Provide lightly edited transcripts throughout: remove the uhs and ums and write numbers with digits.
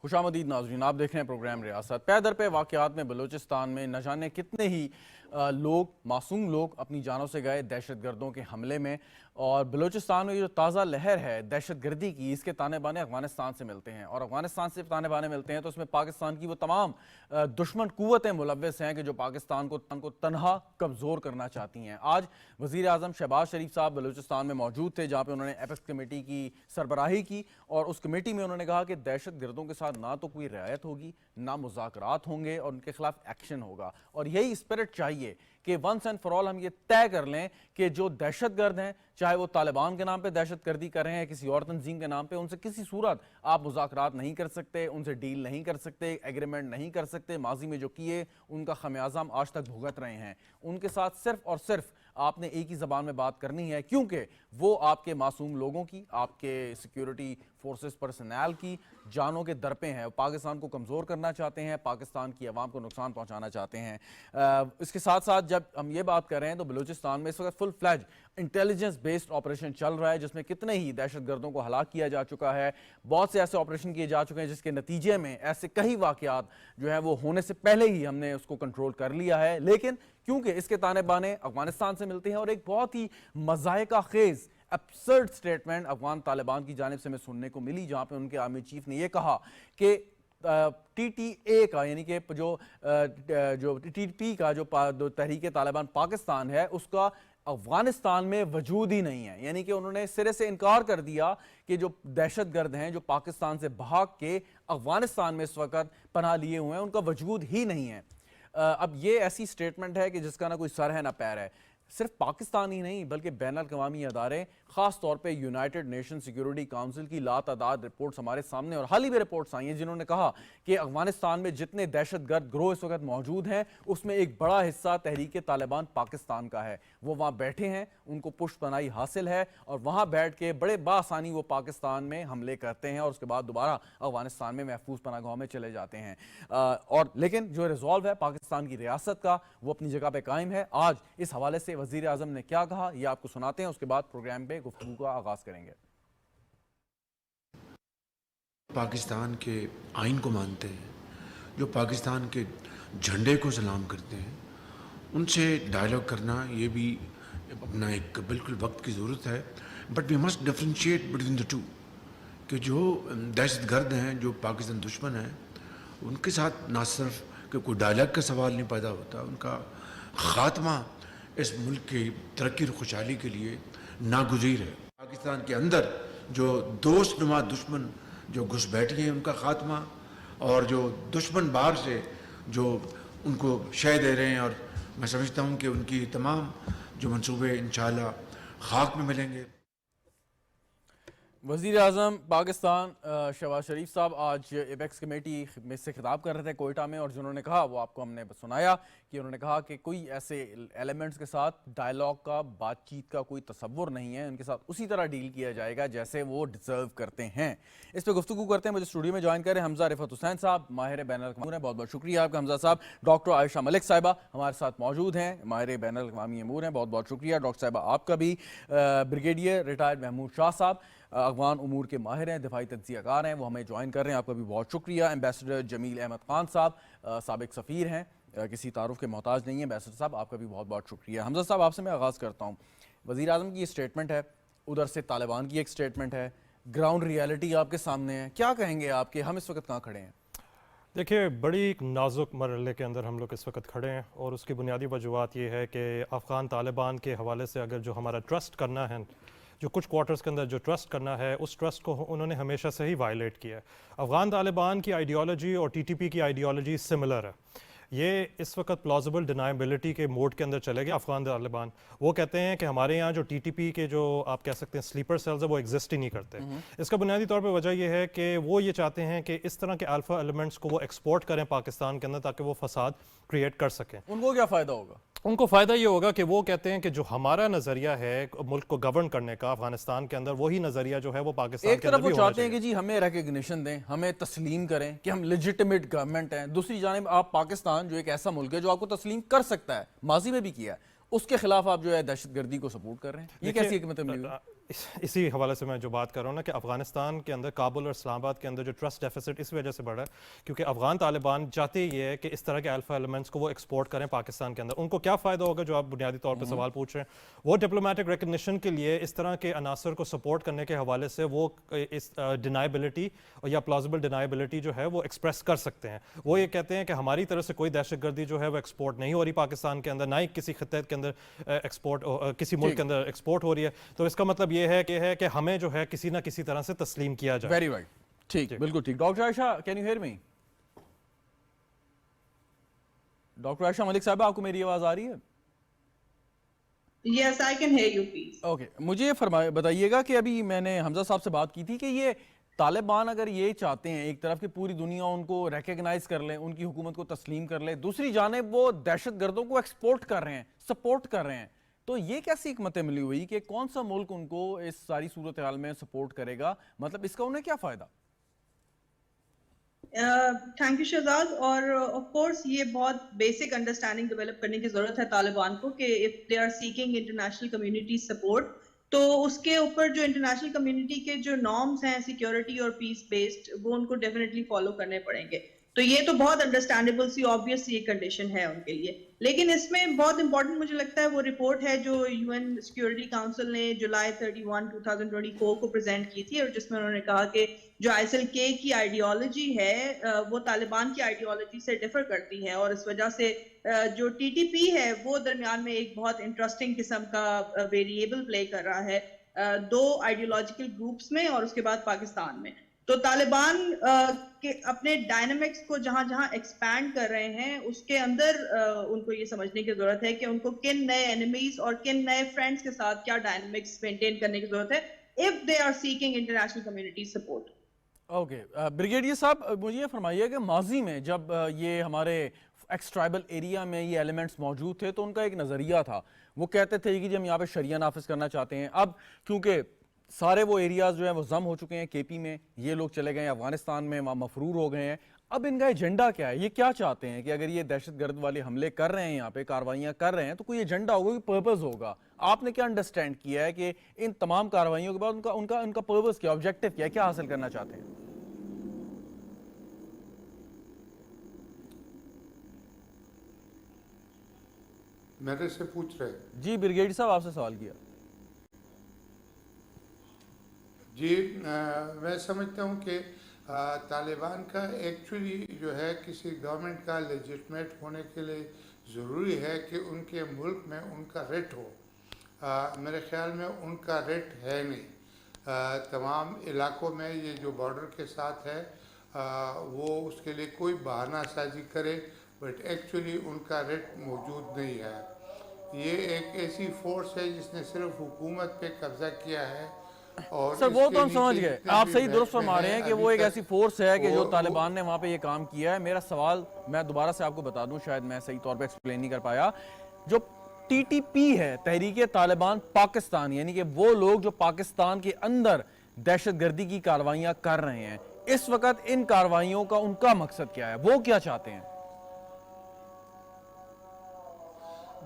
خوش آمدید ناظرین، آپ دیکھ رہے ہیں پروگرام ریاست۔ پے در پہ واقعات میں بلوچستان میں نہ جانے کتنے ہی لوگ، معصوم لوگ اپنی جانوں سے گئے دہشت گردوں کے حملے میں، اور بلوچستان میں جو تازہ لہر ہے دہشت گردی کی، اس کے تانے بانے افغانستان سے ملتے ہیں، اور افغانستان سے تانے بانے ملتے ہیں تو اس میں پاکستان کی وہ تمام دشمن قوتیں ملوث ہیں کہ جو پاکستان کو تنہا کمزور کرنا چاہتی ہیں۔ آج وزیر اعظم شہباز شریف صاحب بلوچستان میں موجود تھے، جہاں پہ انہوں نے ایپیکس کمیٹی کی سربراہی کی، اور اس کمیٹی میں انہوں نے کہا کہ دہشت گردوں کے ساتھ نہ تو کوئی رعایت ہوگی، نہ مذاکرات ہوں گے، اور ان کے خلاف ایکشن ہوگا۔ اور یہی اسپرٹ چاہیے کہ ونس اینڈ فار آل ہم یہ طے کر لیں کہ جو دہشت گرد ہیں، چاہے وہ طالبان کے نام پہ دہشت گردی کر رہے ہیں، کسی اور تنظیم کے نام پہ، ان سے کسی صورت آپ مذاکرات نہیں کر سکتے، ان سے ڈیل نہیں کر سکتے، ایگریمنٹ نہیں کر سکتے۔ ماضی میں جو کیے ان کا خمیازہ ہم آج تک بھگت رہے ہیں۔ ان کے ساتھ صرف اور صرف آپ نے ایک ہی زبان میں بات کرنی ہے، کیونکہ وہ آپ کے معصوم لوگوں کی، آپ کے سیکیورٹی فورسز پرسنل کی جانوں کے در پہ ہیں۔ پاکستان کو کمزور کرنا چاہتے ہیں، پاکستان کی عوام کو نقصان پہنچانا چاہتے ہیں۔ اس کے ساتھ ساتھ جب ہم یہ بات کر رہے ہیں تو بلوچستان میں اس وقت فل فلیج انٹیلیجنس بیسڈ آپریشن چل رہا ہے، جس میں کتنے ہی دہشت گردوں کو ہلاک کیا جا چکا ہے۔ بہت سے ایسے آپریشن کیے جا چکے ہیں جس کے نتیجے میں ایسے کئی واقعات جو ہیں وہ ہونے سے پہلے ہی ہم نے اس کو کنٹرول کر لیا ہے، لیکن کیونکہ اس کے تانے بانے افغانستان سے ملتے ہیں، اور ایک بہت ہی مضحکہ خیز ابسرڈ سٹیٹمنٹ افغان طالبان کی جانب سے ہمیں سننے کو ملی، جہاں پہ ان کے آرمی چیف نے یہ کہا کہ ٹی ٹی اے کا، یعنی کہ جو ٹی ٹی پی کا جو تحریک طالبان پاکستان ہے، اس کا افغانستان میں وجود ہی نہیں ہے۔ یعنی کہ انہوں نے سرے سے انکار کر دیا کہ جو دہشت گرد ہیں جو پاکستان سے بھاگ کے افغانستان میں اس وقت پناہ لیے ہوئے ہیں، ان کا وجود ہی نہیں ہے۔ اب یہ ایسی سٹیٹمنٹ ہے کہ جس کا نہ کوئی سر ہے نہ پیر ہے۔ صرف پاکستان ہی نہیں بلکہ بین الاقوامی ادارے، خاص طور پہ یونائٹڈ نیشن سیکیورٹی کاؤنسل کی لاتعداد رپورٹس ہمارے سامنے، اور حال ہی میں رپورٹس آئی ہیں جنہوں نے کہا کہ افغانستان میں جتنے دہشت گرد گروہ اس وقت موجود ہیں، اس میں ایک بڑا حصہ تحریک طالبان پاکستان کا ہے۔ وہ وہاں بیٹھے ہیں، ان کو پشت پناہی حاصل ہے، اور وہاں بیٹھ کے بڑے بآسانی وہ پاکستان میں حملے کرتے ہیں، اور اس کے بعد دوبارہ افغانستان میں محفوظ پناہ گاہوں میں چلے جاتے ہیں۔ اور لیکن جو ریزالو ہے پاکستان کی ریاست کا، وہ اپنی جگہ پہ قائم ہے۔ آج اس حوالے سے وزیر اعظم نے کیا کہا یہ آپ کو سناتے ہیں، اس کے بعد پروگرام پہ گفتگو کا آغاز کریں گے۔ پاکستان کے آئین کو مانتے ہیں، جو پاکستان کے جھنڈے کو سلام کرتے ہیں، ان سے ڈائلاگ کرنا یہ بھی اپنا ایک بالکل وقت کی ضرورت ہے۔ But we must differentiate between the two, کہ جو دہشت گرد ہیں، جو پاکستان دشمن ہیں، ان کے ساتھ نہ صرف کہ کوئی ڈائلاگ کا سوال نہیں پیدا ہوتا، ان کا خاتمہ اس ملک کی ترقی اور خوشحالی کے لیے ناگزیر ہے۔ پاکستان کے اندر جو دوست نما دشمن جو گھس بیٹھے ہیں، ان کا خاتمہ، اور جو دشمن باہر سے جو ان کو شے دے رہے ہیں، اور میں سمجھتا ہوں کہ ان کی تمام جو منصوبے انشاءاللہ خاک میں ملیں گے۔ وزیر اعظم پاکستان شہباز شریف صاحب آج ایپیکس کمیٹی میں سے خطاب کر رہے تھے کوئٹہ میں، اور جنہوں نے کہا وہ آپ کو ہم نے سنایا کہ انہوں نے کہا کہ کوئی ایسے ایلیمنٹس کے ساتھ ڈائلاگ کا، بات چیت کا کوئی تصور نہیں ہے، ان کے ساتھ اسی طرح ڈیل کیا جائے گا جیسے وہ ڈیزرو کرتے ہیں۔ اس پہ گفتگو کرتے ہیں، مجھے اسٹوڈیو میں جوائن کریں حمزہ رفعت حسین صاحب، ماہر بین الاقوامی، بہت بہت شکریہ آپ کا حمزہ صاحب۔ ڈاکٹر عائشہ ملک صاحبہ ہمارے ساتھ موجود ہیں، ماہر بین الاقوامی امور ہیں، بہت بہت شکریہ ڈاکٹر صاحبہ آپ کا بھی۔ بریگیڈیئر ریٹائرڈ محمود شاہ صاحب افغان امور کے ماہر ہیں، دفاعی تجزیہ کار ہیں، وہ ہمیں جوائن کر رہے ہیں، آپ کا بھی بہت شکریہ۔ ایمبیسڈر جمیل احمد خان صاحب سابق سفیر ہیں، کسی تعارف کے محتاج نہیں ہیں ایمبیسڈر صاحب، آپ کا بھی بہت بہت شکریہ۔ حمزہ صاحب آپ سے میں آغاز کرتا ہوں، وزیر اعظم کی یہ سٹیٹمنٹ ہے، ادھر سے طالبان کی ایک سٹیٹمنٹ ہے، گراؤنڈ ریالٹی آپ کے سامنے ہے، کیا کہیں گے آپ کہ ہم اس وقت کہاں کھڑے ہیں؟ دیکھیے، بڑی ایک نازک مرحلے کے اندر ہم لوگ اس وقت کھڑے ہیں، اور اس کی بنیادی وجوہات یہ ہے کہ افغان طالبان کے حوالے سے اگر جو ہمارا ٹرسٹ کرنا ہے، جو کچھ کوارٹرز کے اندر جو ٹرسٹ کرنا ہے، اس ٹرسٹ کو انہوں نے ہمیشہ سے ہی وائلیٹ کیا ہے۔ افغان طالبان کی آئیڈیالوجی اور ٹی ٹی پی کی آئیڈیالوجی سملر ہے۔ یہ اس وقت پلازیبل ڈینائبلٹی کے موڈ کے اندر چلے گئے افغان طالبان۔ وہ کہتے ہیں کہ ہمارے یہاں جو ٹی ٹی پی کے جو آپ کہہ سکتے ہیں سلیپر سیلز ہیں، وہ ایگزسٹ ہی نہیں کرتے۔ اس کا بنیادی طور پہ وجہ یہ ہے کہ وہ یہ چاہتے ہیں کہ اس طرح کے الفا ایلیمنٹس کو وہ ایکسپورٹ کریں پاکستان کے اندر، تاکہ وہ فساد کریٹ کر سکیں۔ ان کو کیا فائدہ ہوگا؟ ان کو فائدہ یہ ہوگا کہ وہ کہتے ہیں کہ جو ہمارا نظریہ ہے ملک کو گورن کرنے کا افغانستان کے اندر، وہی نظریہ جو ہے وہ پاکستان کے اندر بھی ہونا چاہیے۔ ایک طرف وہ چاہتے ہیں کہ جی ہمیں ریکگنیشن دیں، ہمیں تسلیم کریں کہ ہم لیجٹمیٹ گورنمنٹ ہیں، دوسری جانب آپ پاکستان جو ایک ایسا ملک ہے جو آپ کو تسلیم کر سکتا ہے، ماضی میں بھی کیا ہے، اس کے خلاف آپ جو ہے دہشت گردی کو سپورٹ کر رہے ہیں، یہ کیسی حکمت عملی ہوئی؟ اسی حوالے سے میں جو بات کر رہا ہوں نا کہ افغانستان کے اندر کابل اور اسلام آباد کے اندر جو ٹرسٹ ڈیفیسٹ اس وجہ سے بڑھا ہے کیونکہ افغان طالبان چاہتے یہ ہے کہ اس طرح کے الفا ایلیمنٹس کو وہ ایکسپورٹ کریں پاکستان کے اندر. ان کو کیا فائدہ ہوگا جو آپ بنیادی طور پہ سوال پوچھ رہے ہیں؟ وہ ڈپلومیٹک ریکگنیشن کے لیے اس طرح کے عناصر کو سپورٹ کرنے کے حوالے سے وہ اس ڈینائبلٹی یا پلازیبل ڈینائبلٹی جو ہے وہ ایکسپریس کر سکتے ہیں. وہ یہ کہتے ہیں کہ ہماری طرف سے کوئی دہشت گردی جو ہے وہ ایکسپورٹ نہیں ہو رہی پاکستان کے اندر, نہ ہی کسی خطے کے اندر ایکسپورٹ کسی ملک کے اندر ایکسپورٹ ہو رہی ہے. تو اس کا مطلب یہ ہے کہ ہمیں جو ہے کسی نہ کسی طرح سے تسلیم کیا جائے. ویری رائٹ, ٹھیک, بالکل ٹھیک. Doctor Ayesha, can you hear me? Doctor Ayesha Malik صاحبہ, آپ کو میری آواز آ رہی ہے؟ Yes, I can hear you, please. Okay, مجھے یہ بتائیے گا کہ ابھی میں نے حمزہ صاحب سے بات کی تھی کہ یہ طالبان اگر یہ چاہتے ہیں ایک طرف کہ پوری دنیا ان کو ریکگنائز کر لیں, ان کی حکومت کو تسلیم کر لے, دوسری جانب وہ دہشت گردوں کو ایکسپورٹ کر رہے ہیں, سپورٹ کر رہے ہیں, تو یہ کیسی حکمت عملی ہوئی کہ کون سا ملک ان کو اس ساری صورتحال میں سپورٹ کرے گا؟ مطلب اس کا انہیں کیا فائدہ؟ Thank you Shahzad. اور آف کورس یہ بہت بیسک انڈرسٹینڈنگ ڈیولپ کرنے کی ضرورت ہے طالبان کو کہ if they are seeking international community support تو اس کے اوپر جو انٹرنیشنل کمیونٹی کے جو نارمز ہیں سیکیورٹی اور پیس بیسڈ, وہ ان کو ڈیفینیٹلی فالو کرنے پڑیں گے. تو یہ تو بہت انڈرسٹینڈیبل سی آبویس سی کنڈیشن ہے ان کے لیے. لیکن اس میں بہت امپورٹنٹ مجھے لگتا ہے وہ رپورٹ ہے جو یو این سیکورٹی کاؤنسل نے جولائی 31, 2024 کو پریزنٹ کی تھی, اور جس میں انہوں نے کہا کہ جو آئیسل کے کی آئیڈیالوجی ہے وہ طالبان کی آئیڈیالوجی سے ڈفر کرتی ہے, اور اس وجہ سے جو ٹی ٹی پی ہے وہ درمیان میں ایک بہت انٹرسٹنگ قسم کا ویریبل پلے کر رہا ہے دو آئیڈیالوجیکل گروپس میں اور اس کے بعد پاکستان میں. تو طالبان اپنے ڈائنامکس کو جہاں جہاں ایکسپینڈ کر رہے ہیں اس کے اندر ان کو یہ سمجھنے کی ضرورت ہے کہ ان کو کن نئے اینیمیز اور کن نئے فرینڈز کے ساتھ کیا ڈائنامکس مینٹین کرنے کی ضرورت ہے if they are seeking international community support. Okay, brigadier صاحب مجھے یہ فرمائیے کہ ماضی میں جب یہ ہمارے ایکس ٹرائبل ایریا میں یہ ایلیمنٹس موجود تھے تو ان کا ایک نظریہ تھا, وہ کہتے تھے کہ جی ہم یہاں پہ شریعہ نافذ کرنا چاہتے ہیں. اب کیونکہ سارے وہ ایریاز جو ہیں وہ ضم ہو چکے ہیں, کے پی میں یہ لوگ چلے گئے ہیں, افغانستان میں وہاں مفرور ہو گئے ہیں, اب ان کا ایجنڈا کیا ہے؟ یہ کیا چاہتے ہیں کہ اگر یہ دہشت گرد والے حملے کر رہے ہیں, یہاں پہ کارروائیاں کر رہے ہیں, تو کوئی ایجنڈا ہوگا, کوئی پرپز ہوگا. آپ نے کیا انڈرسٹینڈ کیا ہے کہ ان تمام کارروائیوں کے بعد ان کا پرپز کیا, آبجیکٹو کیا ہے, کیا حاصل کرنا چاہتے ہیں؟ میرے سے پوچھ رہے؟ جی بریگیڈیئر صاحب آپ سے سوال کیا. جی میں سمجھتا ہوں کہ طالبان کا ایکچولی جو ہے کسی گورنمنٹ کا لیجٹمیٹ ہونے کے لیے ضروری ہے کہ ان کے ملک میں ان کا ریٹ ہو. میرے خیال میں ان کا ریٹ ہے نہیں. تمام علاقوں میں یہ جو بارڈر کے ساتھ ہے وہ اس کے لیے کوئی بہانہ سازی کرے, بٹ ایکچولی ان کا ریٹ موجود نہیں ہے. یہ ایک ایسی فورس ہے جس نے صرف حکومت پہ قبضہ کیا ہے. اور سر وہ تو ہم سمجھ گئے, آپ صحیح درست فرما رہے ہیں کہ وہ ایک ایسی فورس ہے کہ جو طالبان نے وہاں پہ یہ کام کیا ہے. میرا سوال میں دوبارہ سے آپ کو بتا دوں, شاید میں صحیح طور پہ ایکسپلین نہیں کر پایا. جو ٹی ٹی پی ہے, تحریک طالبان پاکستان, یعنی کہ وہ لوگ جو پاکستان کے اندر دہشت گردی کی کارروائیاں کر رہے ہیں, اس وقت ان کارروائیوں کا ان کا مقصد کیا ہے, وہ کیا چاہتے ہیں؟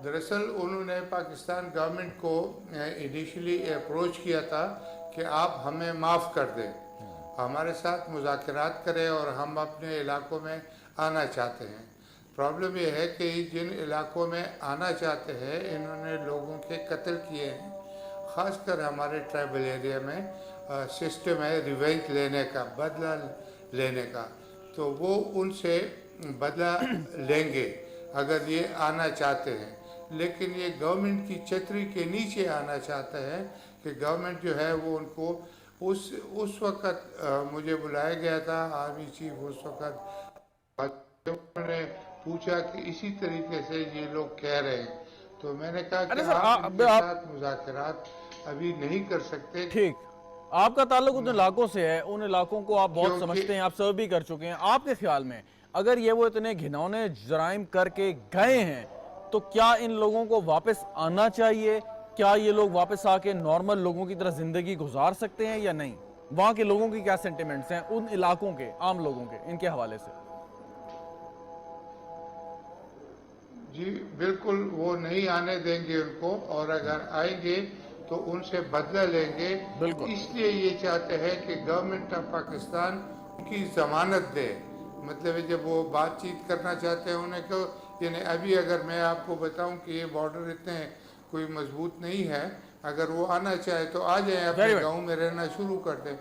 دراصل انہوں نے پاکستان گورنمنٹ کو انیشلی اپروچ کیا تھا کہ آپ ہمیں معاف کر دیں, ہمارے ساتھ مذاکرات کریں اور ہم اپنے علاقوں میں آنا چاہتے ہیں. پرابلم یہ ہے کہ جن علاقوں میں آنا چاہتے ہیں انہوں نے لوگوں کے قتل کیے ہیں, خاص کر ہمارے ٹرائبل ایریا میں سسٹم ہے ریونج لینے کا, بدلہ لینے کا, تو وہ ان سے بدلہ لیں گے اگر یہ آنا چاہتے ہیں. لیکن یہ گورنمنٹ کی چھتری کے نیچے آنا چاہتا ہے کہ گورنمنٹ جو ہے وہ ان کو اس وقت مجھے بلایا گیا تھا آرمی چیف, اس وقت انہوں نے پوچھا کہ اسی طریقے سے یہ لوگ کہہ رہے ہیں, تو میں نے کہا کہ آپ ان کے ساتھ مذاکرات ابھی نہیں کر سکتے. ٹھیک, آپ کا تعلق ان علاقوں سے ہے, ان علاقوں کو آپ بہت سمجھتے ہیں, آپ سرو بھی کر چکے ہیں. آپ کے خیال میں اگر یہ وہ اتنے گھنونے جرائم کر کے گئے ہیں تو کیا ان لوگوں کو واپس آنا چاہیے؟ کیا یہ لوگ واپس آ کے نارمل لوگوں کی طرح زندگی گزار سکتے ہیں یا نہیں؟ وہاں کے لوگوں کی کیا سینٹیمنٹس ہیں, ان علاقوں کے عام لوگوں کے, ان کے حوالے سے؟ جی بالکل وہ نہیں آنے دیں گے ان کو, اور اگر آئیں گے تو ان سے بدلہ لیں گے. اس لیے یہ چاہتے ہیں کہ گورنمنٹ آف پاکستان کی ضمانت دے. مطلب جب وہ بات چیت کرنا چاہتے ہیں انہیں کہ یعنی ابھی اگر میں آپ کو بتاؤں کہ یہ بارڈر اتنے کوئی مضبوط نہیں ہے, اگر وہ آنا چاہے تو آ جائیں, اپنے گاؤں میں رہنا شروع کر دیں,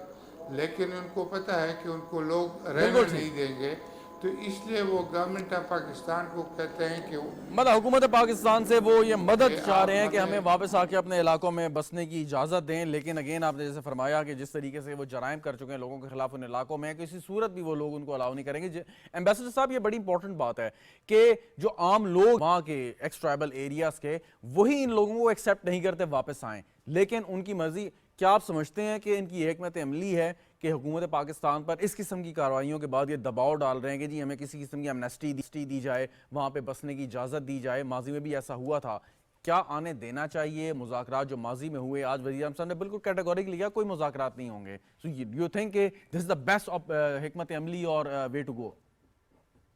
لیکن ان کو پتہ ہے کہ ان کو لوگ رہنا نہیں دیں گے. تو اس لیے وہ گورنمنٹ آف پاکستان کو کہتے ہیں کہ مطلب حکومت پاکستان سے وہ یہ مدد چاہ رہے ہیں کہ ہمیں واپس آ کے اپنے علاقوں میں بسنے کی اجازت دیں, لیکن اگین آپ نے جیسے فرمایا کہ جس طریقے سے وہ جرائم کر چکے ہیں لوگوں کے خلاف ان علاقوں میں, کسی صورت بھی وہ لوگ ان کو الاؤ نہیں کریں گے. ایمبیسڈر صاحب یہ بڑی امپورٹنٹ بات ہے کہ جو عام لوگ وہاں کے ایکس ٹرائبل ایریاز کے, وہی ان لوگوں کو ایکسیپٹ نہیں کرتے واپس آئیں, لیکن ان کی مرضی. کیا آپ سمجھتے ہیں کہ ان کی حکمت عملی ہے کہ حکومت پاکستان پر اس قسم کی کارروائیوں کے بعد یہ دباؤ ڈال رہے ہیں کہ جی ہمیں کسی قسم کی ایمنسٹی دی جائے, وہاں پہ بسنے کی اجازت دی جائے؟ ماضی میں بھی ایسا ہوا تھا, کیا آنے دینا چاہیے؟ مذاکرات جو ماضی میں ہوئے, آج وزیر اعظم صاحب نے بالکل کیٹیگورک لیا کوئی مذاکرات نہیں ہوں گے. سو یو تھنک کہ دس از دا بیسٹ حکمت عملی اور وے ٹو گو؟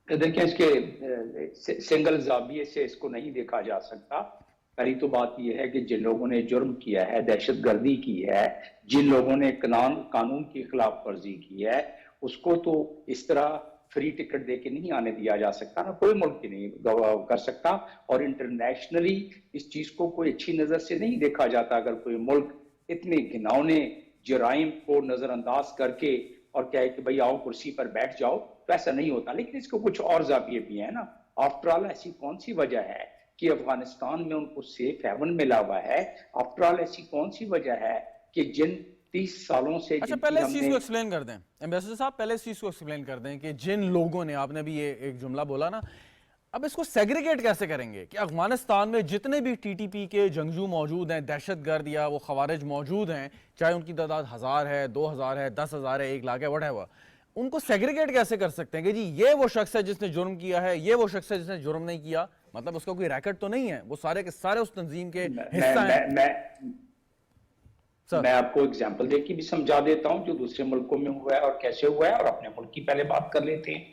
دیکھیں اس کے سنگل زاویے سے اس کو نہیں دیکھا جا سکتا. پہلی تو بات یہ ہے کہ جن لوگوں نے جرم کیا ہے, دہشت گردی کی ہے, جن لوگوں نے قانون کی خلاف ورزی کی ہے, اس کو تو اس طرح فری ٹکٹ دے کے نہیں آنے دیا جا سکتا, نہ کوئی ملک نہیں کر سکتا. اور انٹرنیشنلی اس چیز کو کوئی اچھی نظر سے نہیں دیکھا جاتا اگر کوئی ملک اتنے گھناؤنے جرائم کو نظر انداز کر کے اور کہے کہ بھئی آؤ کرسی پر بیٹھ جاؤ, تو ایسا نہیں ہوتا. لیکن اس کو کچھ اور زاویے بھی ہیں نا. آفٹر آل ایسی کون سی وجہ ہے کہ افغانستان میں ان کو سیف ہیون ملا ہوا ہے؟ آفٹر آل ایسی کون سی وجہ ہے کہ جن 30 سالوں سے اچھا پہلے اس چیز کو ایکسپلین کر دیں ایمبیسڈر صاحب, پہلے اس چیز کو ایکسپلین کر دیں کہ جن لوگوں نے, آپ نے بھی یہ ایک جملہ بولا نا, اب اس کو سیگریگیٹ کیسے کریں گے کہ افغانستان میں جتنے بھی ٹی ٹی پی کے جنگجو موجود ہیں, دہشت گرد یا وہ خوارج موجود ہیں, چاہے ان کی تعداد 1000 ہے, 2000 ہے, 10,000 ہے, 1 لاکھ ہے, وٹ ایور, ان کو سیگریگیٹ کیسے کر سکتے ہیں کہ جی یہ وہ شخص ہے جس نے جرم کیا ہے, یہ وہ شخص ہے جس نے جرم نہیں کیا؟ مطلب اس کا کوئی ریکارڈ تو نہیں ہے, وہ سارے کے سارے اس تنظیم کے حصہ ہیں. میں آپ کو اگزامپل دے کے بھی سمجھا دیتا ہوں جو دوسرے ملکوں میں ہوا ہے اور کیسے ہوا ہے, اور اپنے ملک کی پہلے بات کر لیتے ہیں.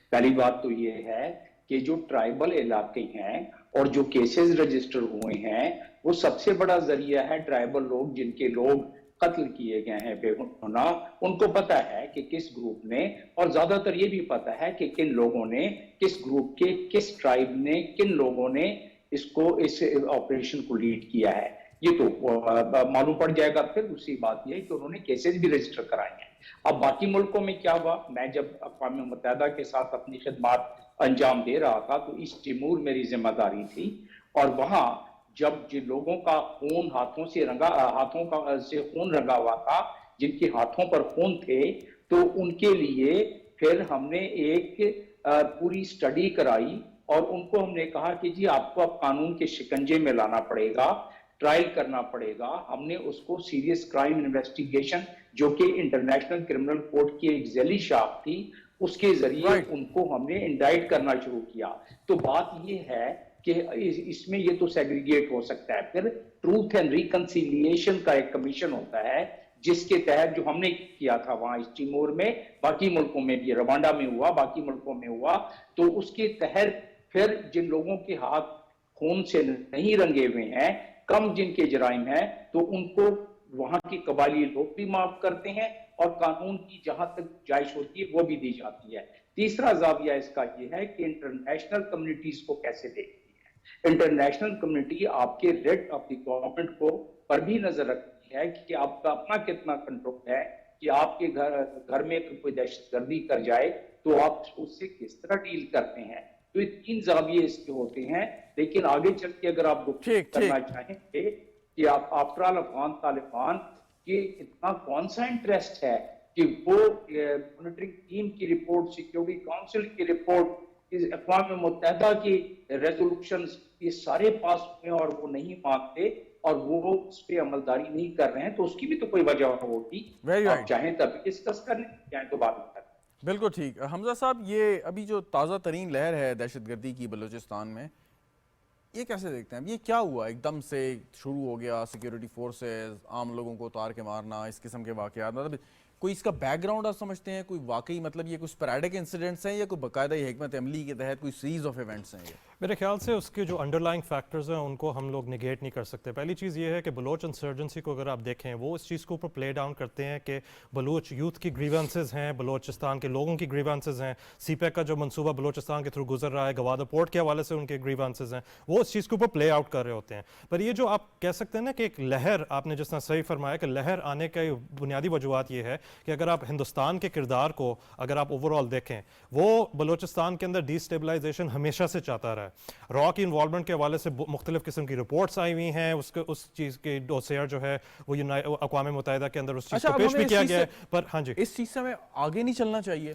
پہلی بات تو یہ ہے کہ جو ٹرائبل علاقے ہیں اور جو کیسز رجسٹر ہوئے ہیں, وہ سب سے بڑا ذریعہ ہے ٹرائبل لوگ جن کے لوگ قتل کیے گئے ہیں بے گناہ. ان کو پتا ہے کہ کس گروپ نے, اور زیادہ تر یہ بھی پتا ہے کہ کن لوگوں نے, کس گروپ کے, کس ٹرائب نے, کن لوگوں نے اس آپریشن کو لیڈ کیا ہے. یہ تو معلوم پڑ جائے گا. پھر دوسری بات یہ ہے کہ انہوں نے کیسز بھی رجسٹر کرائے ہیں. اب باقی ملکوں میں کیا ہوا, میں جب اقوام متحدہ کے ساتھ اپنی خدمات انجام دے رہا تھا تو ایسٹ تیمور میری ذمہ داری تھی, اور وہاں جب جن لوگوں کا خون ہاتھوں سے خون رنگا ہوا تھا, جن کے ہاتھوں پر خون تھے, تو ان کے لیے پھر ہم نے ایک پوری سٹڈی کرائی اور ان کو ہم نے کہا کہ جی آپ کو اب قانون کے شکنجے میں لانا پڑے گا, ٹرائل کرنا پڑے گا. ہم نے اس کو سیریس کرائم انویسٹیگیشن, جو کہ انٹرنیشنل کرمنل کورٹ کی ایک ذیلی شاخ تھی, اس کے ذریعے ان کو ہم نے انڈائٹ کرنا شروع کیا. تو بات یہ ہے کہ اس میں یہ تو سیگریگیٹ ہو سکتا ہے. پھر ٹروتھ اینڈ ریکنسیلیشن کا ایک کمیشن ہوتا ہے جس کے تحت, جو ہم نے کیا تھا وہاں ایسٹ تیمور میں, باقی ملکوں میں بھی, روانڈا میں ہوا, باقی ملکوں میں ہوا, تو اس کے تحت پھر جن لوگوں کے ہاتھ خون سے نہیں رنگے ہوئے ہیں, کم جن کے جرائم ہیں, تو ان کو وہاں کی قبائلی لوگ بھی معاف کرتے ہیں اور قانون کی جہاں تک جائش ہوتی ہے وہ بھی دی جاتی ہے. تیسرا زاویہ اس کا یہ ہے کہ انٹرنیشنل کمیونٹیز کو کیسے دیکھتی ہے. انٹرنیشنل کمیونٹی آپ کے ریٹ آف دی گورنمنٹ کو پر بھی نظر رکھتی ہے کہ آپ کا اپنا کتنا کنٹرول ہے, کہ آپ کے گھر میں کوئی دہشت گردی کر جائے تو آپ اس سے کس طرح ڈیل کرتے ہیں. تو یہ 3 زاویے اس کے ہوتے ہیں. لیکن آگے چل کے اگر آپ کرنا چاہیں گے کہ آپ آفٹر آل افغان طالبان کے اتنا کون سا انٹرسٹ ہے کہ وہ مانیٹرنگ ٹیم کی رپورٹ, سیکیورٹی کونسل کی رپورٹ, اقوام متحدہ کی ریزولوشنز, یہ سارے پاس ہوئے اور وہ نہیں مانگتے اور وہ اس پہ عملداری نہیں کر رہے ہیں, تو اس کی بھی تو کوئی وجہ ہوگی. آپ چاہیں تب ڈسکس کریں, چاہیں تو بات کریں. بالکل ٹھیک. حمزہ صاحب, یہ ابھی جو تازہ ترین لہر ہے دہشت گردی کی بلوچستان میں, یہ کیسے دیکھتے ہیں؟ یہ کیا ہوا ایک دم سے شروع ہو گیا؟ سیکیورٹی فورسز عام لوگوں کو اتار کے مارنا, اس قسم کے واقعات, مطلب کوئی اس کا بیک گراؤنڈ آپ سمجھتے ہیں؟ کوئی واقعی مطلب یہ کوئی اسپریڈک انسیڈنٹس ہیں یا کوئی باقاعدہ یہ حکمت عملی کے تحت کوئی سیریز آف ایونٹس ہیں؟ یہ میرے خیال سے اس کے جو انڈر لائنگ فیکٹرز ہیں ان کو ہم لوگ نگیٹ نہیں کر سکتے. پہلی چیز یہ ہے کہ بلوچ انسرجنسی کو اگر آپ دیکھیں وہ اس چیز کو اوپر پلے ڈاؤن کرتے ہیں کہ بلوچ یوتھ کی گریوینسز ہیں, بلوچستان کے لوگوں کی گریوینسز ہیں, سی پیک کا جو منصوبہ بلوچستان کے تھرو گزر رہا ہے, گوادر پورٹ کے حوالے سے ان کے گریوینسز ہیں, وہ اس چیز کے اوپر پلے آؤٹ کر رہے ہوتے ہیں. پر یہ جو آپ کہہ سکتے ہیں نا کہ ایک لہر, آپ نے جس طرح صحیح فرمایا کہ لہر آنے کا بنیادی وجوہات یہ ہے کہ اگر آپ ہندوستان کے کردار کو اگر آپ اوور آل دیکھیں, وہ بلوچستان کے اندر ڈی اسٹیبلائزیشن ہمیشہ سے چاہتا رہا ہے. را کی انوالومنٹ کے حوالے سے مختلف قسم کی رپورٹس آئی ہوئی ہیں, اس چیز کے ڈوسیئر جو ہے وہ اقوام متحدہ کے اندر اس چیز کو پیش بھی کیا گیا ہے. پر ہاں جی, اس چیز سے ہمیں آگے نہیں چلنا چاہیے.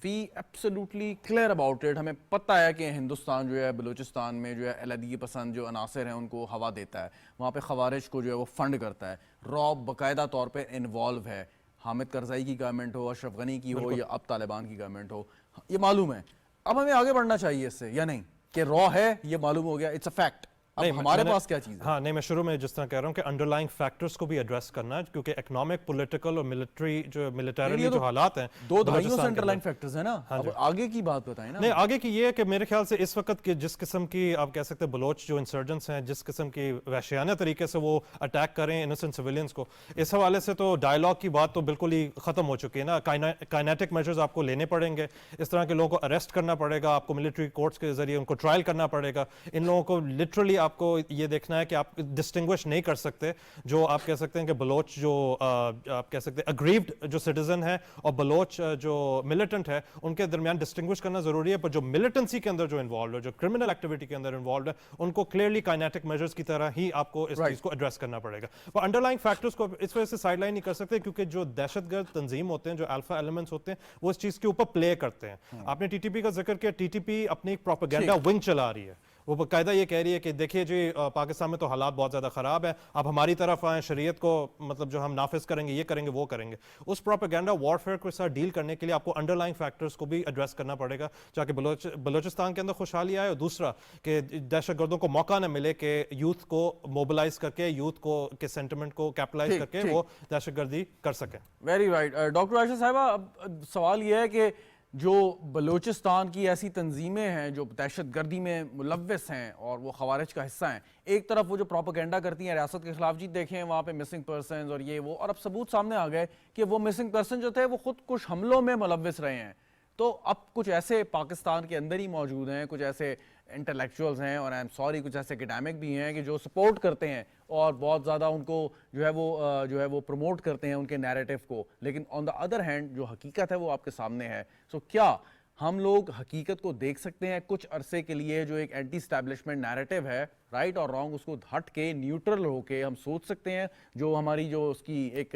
وی ایبسلیوٹلی کلیئر اباؤٹ اٹ. ہمیں پتہ ہے کہ ہندوستان جو ہے بلوچستان میں جو ہے علیحدگی پسند جو عناصر ہیں ان کو ہوا دیتا ہے, وہاں پہ خوارج کو جو ہے وہ فنڈ کرتا ہے. را باقاعدہ طور پہ انوالو ہے, حامد کرزائی کی گورنمنٹ ہو, اشرف غنی کی ہو یا اب طالبان کی گورنمنٹ ہو, یہ معلوم ہے. اب ہمیں آگے بڑھنا چاہیے اس سے یا نہیں کہ را ہے, یہ معلوم ہو گیا, اٹس اے فیکٹ. اب ہمارے پاس کیا چیز ہے؟ ہاں نہیں, میں شروع میں جس طرح کہہ رہا ہوں کہ انڈر لائنگ فیکٹرز کو بھی ایڈریس کرنا ہے, کیونکہ اکنامک, پولیٹیکل اور ملٹری جو ملٹریلی جو حالات ہیں دو دہائیوں سے انڈر لائن فیکٹرز ہیں نا. اب آگے کی بات بتائیں نا. نہیں, آگے کی یہ ہے کہ میرے خیال سے اس وقت کہ جس قسم کی آپ کہہ سکتے ہیں بلوچ جو انسرجنس ہیں, جس قسم کی وحشیانہ طریقے سے وہ اٹیک کریں انوسنٹ سویلینز کو, اس حوالے سے تو ڈائلاگ کی بات تو بالکل ہی ختم ہو چکی ہے نا. کائنیٹک میجرز آپ کو لینے پڑیں گے, اس طرح کے لوگوں کو اریسٹ کرنا پڑے گا, آپ کو ملٹری کورٹس کے ذریعے ان کو ٹرائل کرنا پڑے گا. ان لوگوں کو لٹرلی آپ کو یہ دیکھنا ہے کہ آپ ڈسٹنگوش نہیں کر سکتے جو آپ کہہ سکتے ہیں کہ بلوچ جو آپ کہہ سکتے ہیں اگریوڈ جو سٹیزن ہے اور بلوچ جو ملیٹنٹ ہے, ان کے درمیان ڈسٹنگوش کرنا ضروری ہے. پر جو ملیٹنسی کے اندر جو انوالوڈ ہے, جو کرمنل ایکٹیویٹی کے اندر انوالوڈ ہے, ان کو کلیئرلی کائنیٹک میجرز کی طرح ہی آپ کو اس چیز کو ایڈریس کرنا پڑے گا. اور انڈر لائنگ فیکٹرز کو اس وجہ سے سائڈ لائن نہیں کر سکتے کیونکہ جو دہشت گرد تنظیم ہوتے ہیں, جو الفا ایلیمنٹس ہوتے ہیں, وہ اس چیز کے اوپر پلے کرتے ہیں. آپ نے ٹی ٹی پی کا ذکر کیا, ٹی ٹی پی اپنی ایک پروپیگنڈا ونگ چلا رہی ہے. وہ باقاعدہ یہ کہہ رہی ہے کہ دیکھیے جی پاکستان میں تو حالات بہت زیادہ خراب ہیں, آپ ہماری طرف آئیں, شریعت کو مطلب جو ہم نافذ کریں گے, یہ کریں گے, وہ کریں گے. اس پروپیگنڈا وارفیئر کے ساتھ ڈیل کرنے کے لیے آپ کو انڈر لائنگ فیکٹرز کو بھی ایڈریس کرنا پڑے گا تاکہ بلوچستان کے اندر خوشحالی آئے, اور دوسرا کہ دہشت گردوں کو موقع نہ ملے کہ یوتھ کو موبلائز کر کے, یوتھ کو کے سینٹیمنٹ کو کیپٹلائز کر کے وہ دہشت گردی کر سکیں. Very right. ڈاکٹر عائشہ صاحبہ, اب سوال یہ ہے کہ جو بلوچستان کی ایسی تنظیمیں ہیں جو دہشت گردی میں ملوث ہیں اور وہ خوارج کا حصہ ہیں, ایک طرف وہ جو پروپیگنڈا کرتی ہیں ریاست کے خلاف, جی دیکھیں وہاں پہ مسنگ پرسنز اور یہ وہ, اور اب ثبوت سامنے آ گئے کہ وہ مسنگ پرسن جو تھے وہ خود کش حملوں میں ملوث رہے ہیں. تو اب کچھ ایسے پاکستان کے اندر ہی موجود ہیں, کچھ ایسے انٹلیکچوئلز ہیں, اور آئی ایم سوری کچھ ایسے اکیڈیمک بھی ہیں کہ جو سپورٹ کرتے ہیں اور بہت زیادہ ان کو جو ہے وہ پروموٹ کرتے ہیں ان کے نیریٹو کو, لیکن آن دا ادر ہینڈ جو حقیقت ہے وہ آپ کے سامنے ہے. سو کیا ہم لوگ حقیقت کو دیکھ سکتے ہیں کچھ عرصے کے لیے, جو ایک اینٹی اسٹیبلشمنٹ نیریٹو ہے, رائٹ اور رانگ, اس کو ہٹ کے نیوٹرل ہو کے ہم سوچ سکتے ہیں جو ہماری جو اس کی ایک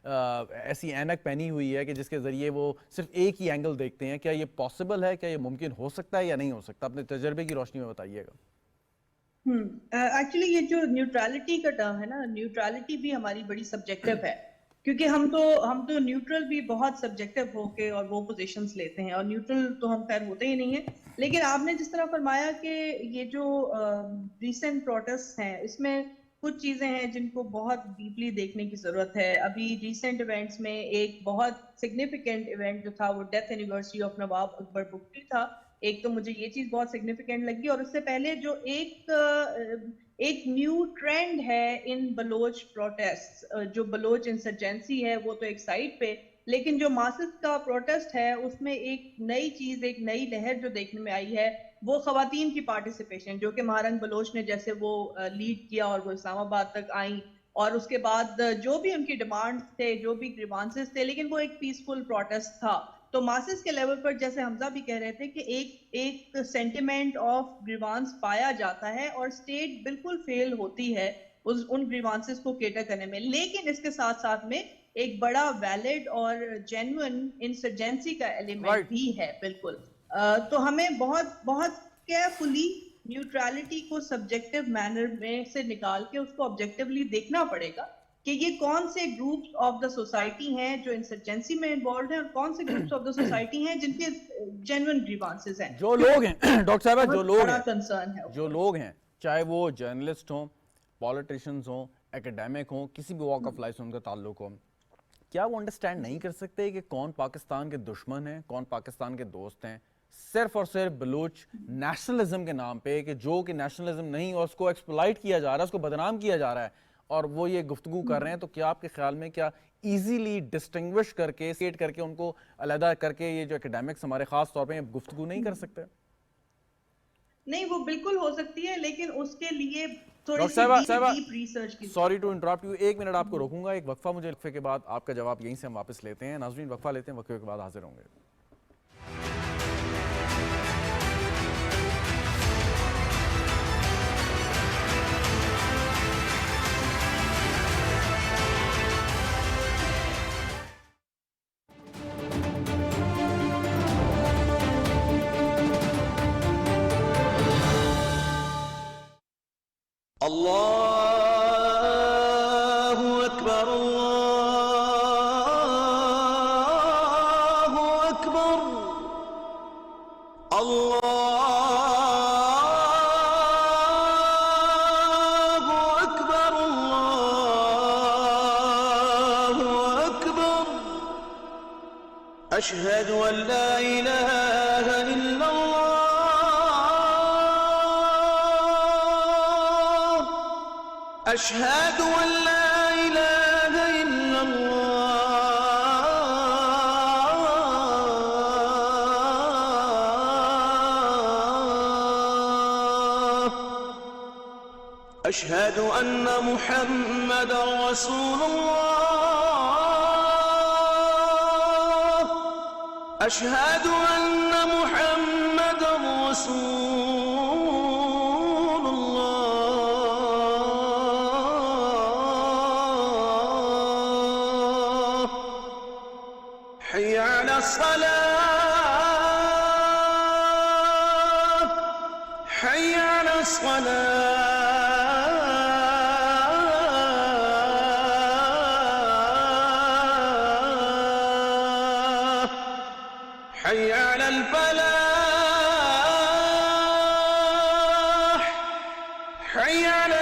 ایسی اینک پہنی ہوئی ہے کہ جس کے ذریعے وہ صرف ایک ہی اینگل دیکھتے ہیں, کیا یہ پاسبل ہے, کیا یہ ممکن ہو سکتا ہے یا نہیں ہو سکتا؟ اپنے تجربے کی روشنی میں بتائیے گا. ایکچولی یہ جو نیوٹرالٹی کا ٹرم ہے نا, نیوٹرالٹی بھی ہماری بڑی سبجیکٹو ہے, کیونکہ ہم تو نیوٹرل بھی بہت سبجیکٹو ہو کے اور وہ پوزیشنز لیتے ہیں, اور نیوٹرل تو ہم خیر ہوتے ہی نہیں ہیں. لیکن آپ نے جس طرح فرمایا کہ یہ جو ریسنٹ پروٹیسٹ ہیں, اس میں کچھ چیزیں ہیں جن کو بہت ڈیپلی دیکھنے کی ضرورت ہے. ابھی ریسنٹ ایونٹس میں ایک بہت سگنیفیکنٹ ایونٹ جو تھا وہ ڈیتھ اینیورسری آف نواب اکبر بگٹی تھا. ایک تو مجھے یہ چیز بہت سگنیفیکنٹ لگی, اور اس سے پہلے جو ایک نیو ٹرینڈ ہے ان بلوچ پروٹیسٹ, جو بلوچ انسرجنسی ہے وہ تو ایک سائڈ پہ, لیکن جو ماسس کا پروٹیسٹ ہے اس میں ایک نئی چیز, ایک نئی لہر جو دیکھنے میں آئی ہے وہ خواتین کی پارٹیسپیشن, جو کہ مہارنگ بلوچ نے جیسے وہ لیڈ کیا اور وہ اسلام آباد تک آئیں, اور اس کے بعد جو بھی ان کی ڈیمانڈز تھے, جو بھی گریوانسز تھے, لیکن وہ ایک پیسفل پروٹیسٹ تھا. تو ماسس کے لیول پر جیسے حمزہ بھی کہہ رہے تھے کہ ایک سینٹیمنٹ آف گریوانس پایا جاتا ہے, اور اسٹیٹ بالکل فیل ہوتی ہے ان گریوانسز کو کیٹر کرنے میں. لیکن اس کے ساتھ ساتھ میں ایک بڑا ویلڈ اور جینوئن انسرجنسی کا ایلیمنٹ بھی ہے بالکل. تو ہمیں بہت بہت کیئرفلی نیوٹرالٹی کو سبجیکٹو مینر میں سے نکال کے اس کو آبجیکٹیولی دیکھنا پڑے گا کہ یہ کون سے گروپس آف دا سوسائٹی ہیں جو انسرجنسی میں انوالوڈ ہیں, اور کون سے گروپس آف دا سوسائٹی ہیں جن کے جینوئن گریوانسز ہیں. جو لوگ ہیں ڈاکٹر صاحبہ, جو لوگ ہیں, چاہے وہ جرنلسٹ ہوں, پولیٹیشنز ہوں, ایکیڈیمک ہوں, کسی بھی واک آف لائف سے ان کا تعلق ہو, کیا وہ انڈرسٹینڈ نہیں کر سکتے کہ کون پاکستان کے دشمن ہیں, کون پاکستان کے دوست ہیں؟ صرف اور صرف بلوچ نیشنلزم کے نام پہ, کہ جو کہ نیشنلزم نہیں اور اس کو ایکسپلائٹ کیا جا رہا ہے, اس کو بدنام کیا جا رہا ہے, اور وہ یہ گفتگو کر رہے ہیں. تو کیا آپ کے خیال میں کیا ایزیلی ڈسٹنگوش کر کے, سیٹ کر کے, ان کو علیحدہ کر کے یہ جو اکیڈیمکس ہمارے خاص طور پہ گفتگو نہیں کر سکتے؟ نہیں, وہ بالکل ہو سکتی ہے, لیکن اس کے لیے تھوڑی ڈاکٹر سی صاحبہ ڈیپ ریسرچ کی. Sorry to interrupt you, 1 minute آپ کو روکوں گا, ایک وقفہ مجھے, وقفے کے بعد آپ کا جواب یہیں سے ہم واپس لیتے ہیں. ناظرین وقفہ لیتے ہیں, وقفے کے بعد حاضر ہوں گے. اللہ اکبر اللہ اکبر اللہ اکبر اللہ اکبر اشہد ان لا الہ الا اللہ أشهد أن لا إله إلا الله أشهد أن محمدا رسول الله أشهد أن محمدا رسول الله حي على الصلاة حي على الصلاة حي على الفلاح حي على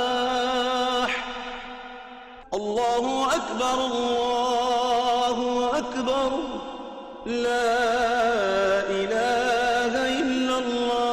الفلاح الله أكبر الله أكبر لا إله إلا الله